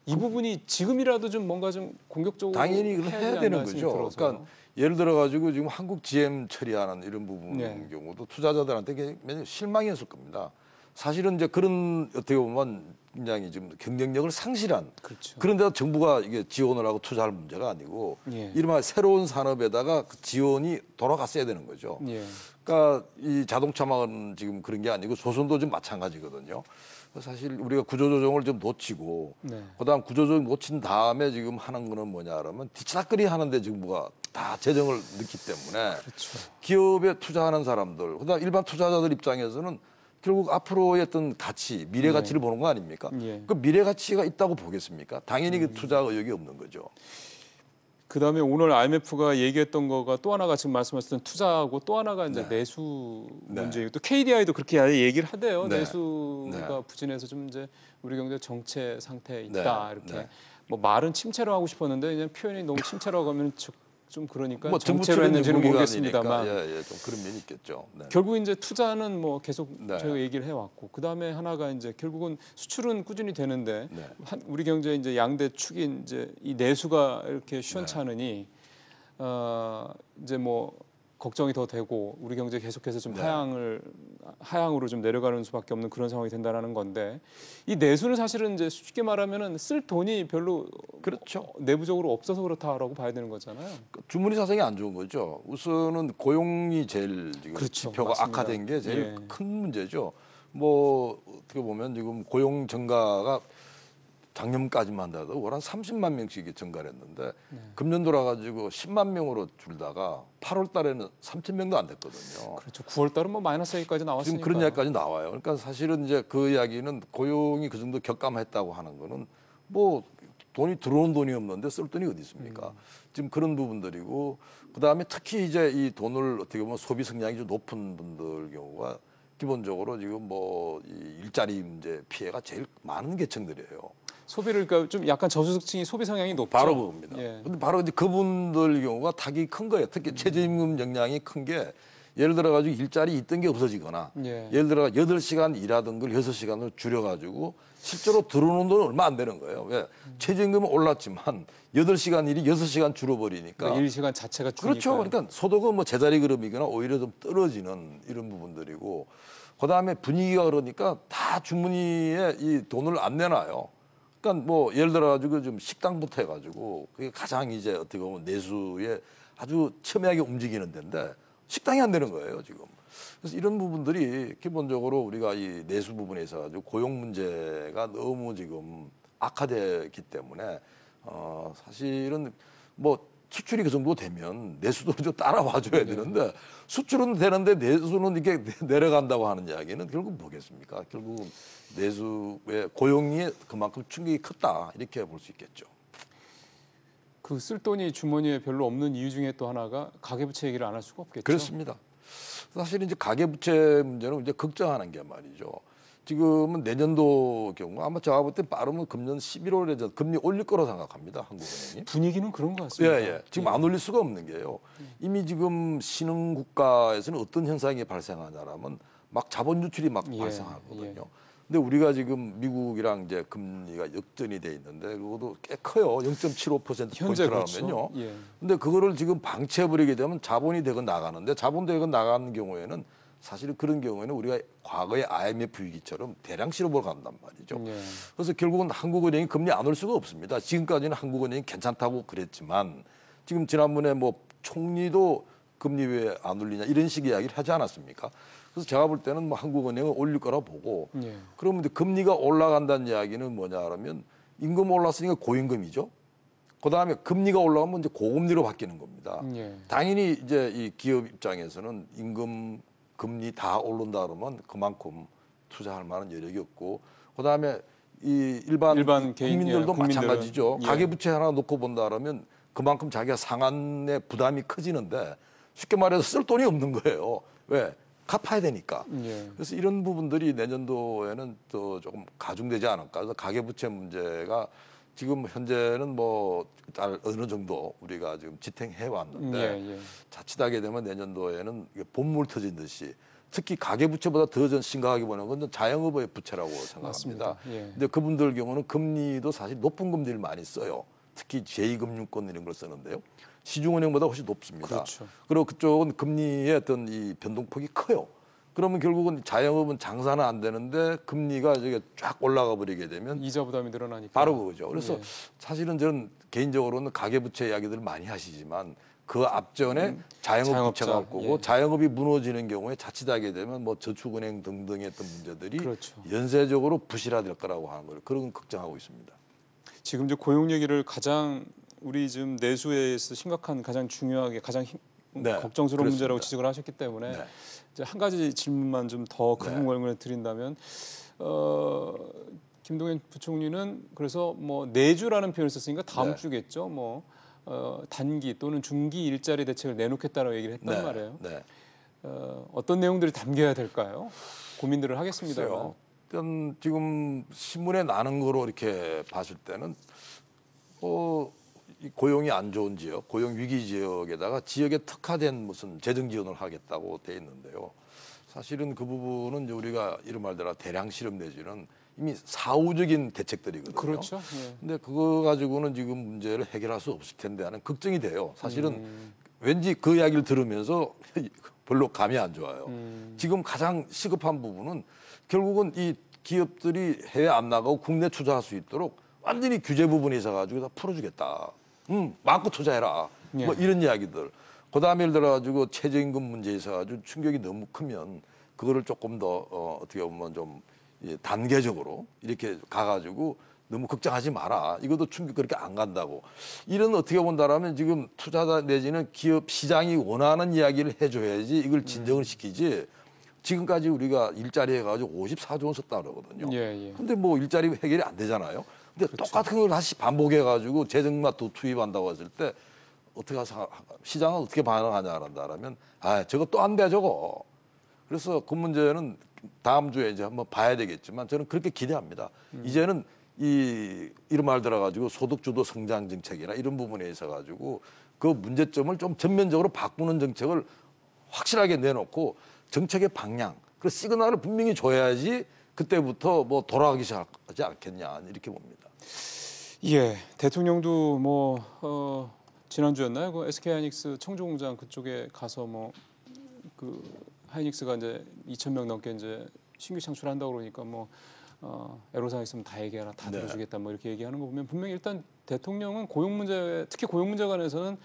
이 부분이 지금이라도 좀 뭔가 좀 공격적으로 당연히 해야 되는 거죠. 그러니까 예를 들어 가지고 지금 한국 GM 처리하는 이런 부분 네. 경우도 투자자들한테 실망이었을 겁니다. 사실은 이제 그런 어떻게 보면 굉장히 지금 경쟁력을 상실한 그렇죠. 그런데도 정부가 이게 지원을 하고 투자할 문제가 아니고 예. 이른바 새로운 산업에다가 그 지원이 돌아갔어야 되는 거죠. 예. 그러니까 이 자동차만 지금 그런 게 아니고 조선도 좀 마찬가지거든요. 사실 우리가 구조조정을 좀 놓치고 네. 그다음 구조조정 놓친 다음에 지금 하는 거는 뭐냐 그러면 뒤치다거리 하는데 정부가 다 재정을 넣기 때문에 그렇죠. 기업에 투자하는 사람들 그다음 일반 투자자들 입장에서는 결국 앞으로의 어떤 가치, 미래 가치를 보는 거 아닙니까? 예. 그 미래 가치가 있다고 보겠습니까? 당연히 그 투자 의욕이 없는 거죠. 그다음에 오늘 IMF가 얘기했던 거가 또 하나가 지금 말씀하셨던 투자하고 또 하나가 이제 네. 내수 네. 문제이고 또 KDI도 그렇게 얘기를 하대요. 네. 내수가 네. 부진해서 좀 이제 우리 경제 정체 상태에 네. 있다 이렇게 네. 뭐 말은 침체로 하고 싶었는데 그냥 표현이 너무 침체라고 하면 좀 그러니까 뭐 정체로 했는지는 모르겠습니다만 예, 좀 그런 면이 있겠죠. 네. 결국 이제 투자는 뭐 계속 네. 저희가 얘기를 해왔고 그 다음에 하나가 이제 결국은 수출은 꾸준히 되는데 네. 우리 경제 이제 양대 축인 이제 이 내수가 이렇게 시원찮으니 이제 뭐 걱정이 더 되고 우리 경제 계속해서 좀 네. 하향으로 좀 내려가는 수밖에 없는 그런 상황이 된다라는 건데 이 내수는 사실은 이제 쉽게 말하면은 쓸 돈이 별로 그렇죠. 내부적으로 없어서 그렇다라고 봐야 되는 거잖아요. 주머니 사정이 안 좋은 거죠. 우선은 고용이 제일 지금 그렇죠. 지표가 맞습니다. 악화된 게 제일 예. 큰 문제죠. 뭐 어떻게 보면 지금 고용 증가가 작년까지만 하더라도 한 30만 명씩 증가를 했는데 금년 돌아가지고 10만 명으로 줄다가 8월 달에는 3천 명도 안 됐거든요. 그렇죠. 9월 달은 뭐 마이너스 얘기까지 나왔으니까. 지금 그런 이야기까지 나와요. 그러니까 사실은 이제 그 이야기는 고용이 그 정도 격감했다고 하는 거는 뭐 돈이 들어온 돈이 없는데 쓸 돈이 어디 있습니까? 지금 그런 부분들이고 그다음에 특히 이제 이 돈을 어떻게 보면 소비 성향이 좀 높은 분들 경우가 기본적으로 지금 뭐 이 일자리 문제 피해가 제일 많은 계층들이에요. 소비를 그러니까 좀 약간 저소득층이 소비 성향이 높죠. 바로 그겁니다. 예. 근데 바로 이제 그분들 경우가 타격이 큰 거예요. 특히 최저임금 영향이 큰 게 예를 들어 가지고 일자리 있던 게 없어지거나 예. 예를 들어 8시간 일하던 걸 6시간으로 줄여 가지고 실제로 들어오는 돈은 얼마 안 되는 거예요. 왜? 최저임금은 올랐지만 8시간 일이 6시간 줄어버리니까. 그러니까 일 시간 자체가 줄니까. 그렇죠. 그러니까 소득은 뭐 제자리 걸음이거나 오히려 좀 떨어지는 이런 부분들이고 그다음에 분위기가 그러니까 다 주머니에 이 돈을 안 내놔요. 그러니까 뭐 예를 들어 가지고 좀 식당부터 해가지고 그게 가장 이제 어떻게 보면 내수에 아주 첨예하게 움직이는 데인데 식당이 안 되는 거예요 지금. 그래서 이런 부분들이 기본적으로 우리가 이 내수 부분에 있어 가지고 고용 문제가 너무 지금 악화되기 때문에 사실은 뭐 수출이 그 정도 되면 내수도 좀 따라와 줘야 되는데 수출은 되는데 내수는 이렇게 내려간다고 하는 이야기는 결국 뭐겠습니까? 결국 내수의 고용이 그만큼 충격이 컸다 이렇게 볼 수 있겠죠. 그 쓸 돈이 주머니에 별로 없는 이유 중에 또 하나가 가계부채 얘기를 안 할 수가 없겠죠. 그렇습니다. 사실 이제 가계부채 문제는 이제 걱정하는 게 말이죠. 지금은 내년도 경우 아마 제가 볼 때 빠르면 금년 11월에 금리 올릴 거로 생각합니다. 한국은행이. 분위기는 그런 것 같습니다. 예. 지금 안 올릴 수가 없는 게요. 이미 지금 신흥 국가에서는 어떤 현상이 발생하냐라면 막 자본 유출이 막 발생하거든요. 근데 우리가 지금 미국이랑 이제 금리가 역전이 돼 있는데 그것도 꽤 커요. 0.75%포인트라면요. 그렇죠. 근데 그거를 지금 방치해버리게 되면 자본이 되건 나가는데 자본 되건 나가는 경우에는 사실은 그런 경우에는 우리가 과거의 IMF 위기처럼 대량 실업으로 간단 말이죠. 그래서 결국은 한국은행이 금리 안 올 수가 없습니다. 지금까지는 한국은행이 괜찮다고 그랬지만 지금 지난번에 뭐 총리도 금리 왜 안 올리냐 이런 식의 이야기를 하지 않았습니까? 그래서 제가 볼 때는 뭐 한국은행은 올릴 거라 보고 그러면 금리가 올라간다는 이야기는 뭐냐 하면 임금 올랐으니까 고임금이죠. 그다음에 금리가 올라가면 이제 고금리로 바뀌는 겁니다. 당연히 이제 이 기업 입장에서는 임금, 금리 다 오른다 그러면 그만큼 투자할 만한 여력이 없고, 그다음에 이 일반 국민들도 마찬가지죠. 가계부채 하나 놓고 본다 그러면 그만큼 자기가 상환의 부담이 커지는데 쉽게 말해서 쓸 돈이 없는 거예요. 왜? 갚아야 되니까. 그래서 이런 부분들이 내년도에는 또 조금 가중되지 않을까. 그래서 가계부채 문제가 지금 현재는 뭐 어느 정도 우리가 지금 지탱해 왔는데 자칫하게 되면 내년도에는 본물 터진 듯이, 특히 가계부채보다 더 심각하게 보는 건 자영업의 부채라고 생각합니다. 근데 그분들 경우는 금리도 사실 높은 금리를 많이 써요. 특히 제2금융권 이런 걸 쓰는데요. 시중은행보다 훨씬 높습니다. 그렇죠. 그리고 그쪽은 금리의 어떤 이 변동폭이 커요. 그러면 결국은 자영업은 장사는 안 되는데 금리가 저게 쫙 올라가 버리게 되면 이자 부담이 늘어나니까. 바로 그거죠. 그래서 사실은 저는 개인적으로는 가계부채 이야기들을 많이 하시지만 그 앞전에 자영업 부채가 올 거고 자영업이 무너지는 경우에 자칫하게 되면 뭐 저축은행 등등의 어떤 문제들이 연쇄적으로 부실화될 거라고 하는 걸 그런 걱정하고 있습니다. 지금 이제 고용 얘기를 가장 우리 지금 내수에서 심각한 가장 중요하게 가장 걱정스러운 문제라고 지적을 하셨기 때문에 이제 한 가지 질문만 좀 더 근본을 드린다면 김동연 부총리는 그래서 뭐 내주라는 표현을 썼으니까 다음 주겠죠. 뭐 단기 또는 중기 일자리 대책을 내놓겠다라고 얘기를 했단 말이에요. 어떤 내용들이 담겨야 될까요? 고민들을 하겠습니다. 일단 지금 신문에 나는 거로 이렇게 봤을 때는 고용이 안 좋은 지역, 고용 위기 지역에다가 지역에 특화된 무슨 재정 지원을 하겠다고 돼 있는데요. 사실은 그 부분은 이제 우리가 이런 말대로 대량 실업 내지는 이미 사후적인 대책들이거든요. 그렇죠. 근데 그거 가지고는 지금 문제를 해결할 수 없을 텐데 하는 걱정이 돼요. 사실은 왠지 그 이야기를 들으면서 별로 감이 안 좋아요. 지금 가장 시급한 부분은 결국은 이 기업들이 해외 안 나가고 국내 투자할 수 있도록 완전히 규제 부분이 있어가지고 다 풀어주겠다. 마음껏 투자해라. 뭐 이런 이야기들. 그다음에 예를 들어가지고 최저임금 문제에 있어가지고 충격이 너무 크면 그거를 조금 더 어떻게 보면 좀 단계적으로 이렇게 가가지고 너무 걱정하지 마라. 이것도 충격 그렇게 안 간다고. 이런 어떻게 본다라면 지금 투자자 내지는 기업 시장이 원하는 이야기를 해줘야지 이걸 진정을 시키지. 지금까지 우리가 일자리 해가지고 54조 원 썼다 그러거든요. 근데 뭐 일자리 해결이 안 되잖아요. 근데 똑같은 걸 다시 반복해가지고 재정만 또 투입한다고 했을 때 어떻게 시장은 어떻게 반응하냐라면 저거 또 안 돼 저거. 그래서 그 문제는 다음 주에 이제 한번 봐야 되겠지만 저는 그렇게 기대합니다. 이제는 이런 말 들어가지고 소득주도 성장 정책이나 이런 부분에 있어가지고 그 문제점을 좀 전면적으로 바꾸는 정책을 확실하게 내놓고 정책의 방향, 그 시그널을 분명히 줘야지 그때부터 뭐 돌아가기 시작하지 않겠냐 이렇게 봅니다. 대통령도 뭐 지난주였나요? 그 SK하이닉스 청주공장 그쪽에 가서 뭐 그 하이닉스가 이제 2,000명 넘게 이제 신규 창출한다고 그러니까 뭐 애로사항 있으면 다 얘기하라, 다 들어주겠다 뭐 이렇게 얘기하는 거 보면 분명히 일단 대통령은 고용 문제, 특히 고용 문제 관해서는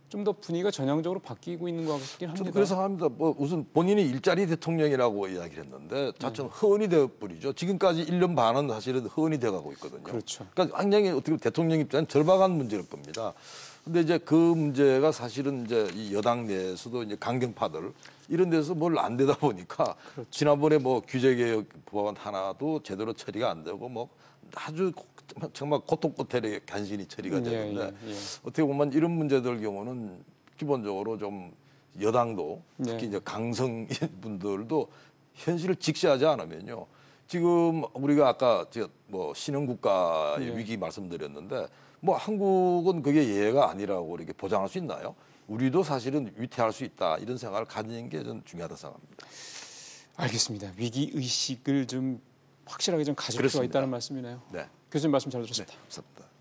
좀 더 분위기가 전향적으로 바뀌고 있는 것 같긴 합니다. 저도 그래서 합니다. 뭐 우선 본인이 일자리 대통령이라고 이야기를 했는데 자체는 허언이 되어버리죠. 지금까지 1년 반은 사실은 허언이 돼가고 있거든요. 그러니까 굉장히 어떻게 보면 대통령 입장은 절박한 문제일 겁니다. 근데 이제 그 문제가 사실은 이제 이 여당 내에서도 이제 강경파들 이런 데서 뭘 안 되다 보니까 지난번에 뭐 규제개혁 법안 하나도 제대로 처리가 안 되고 뭐 아주 정말 고통 끝에 간신히 처리가 되는데 어떻게 보면 이런 문제들 경우는 기본적으로 좀 여당도 특히 이제 강성 분들도 현실을 직시하지 않으면요. 지금 우리가 아까 뭐 신흥국가의 위기 말씀드렸는데 뭐 한국은 그게 예외가 아니라고 이렇게 보장할 수 있나요? 우리도 사실은 위태할 수 있다 이런 생각을 가지는 게 좀 중요하다고 생각합니다. 알겠습니다. 위기 의식을 좀 확실하게 좀 가질 필요가 있다는 말씀이네요. 교수님 말씀 잘 들었습니다. 감사합니다.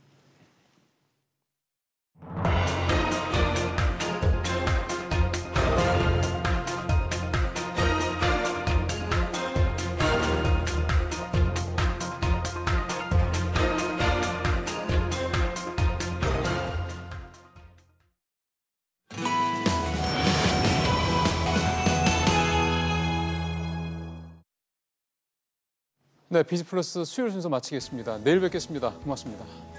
네, 비즈플러스 수요일 순서 마치겠습니다. 내일 뵙겠습니다. 고맙습니다.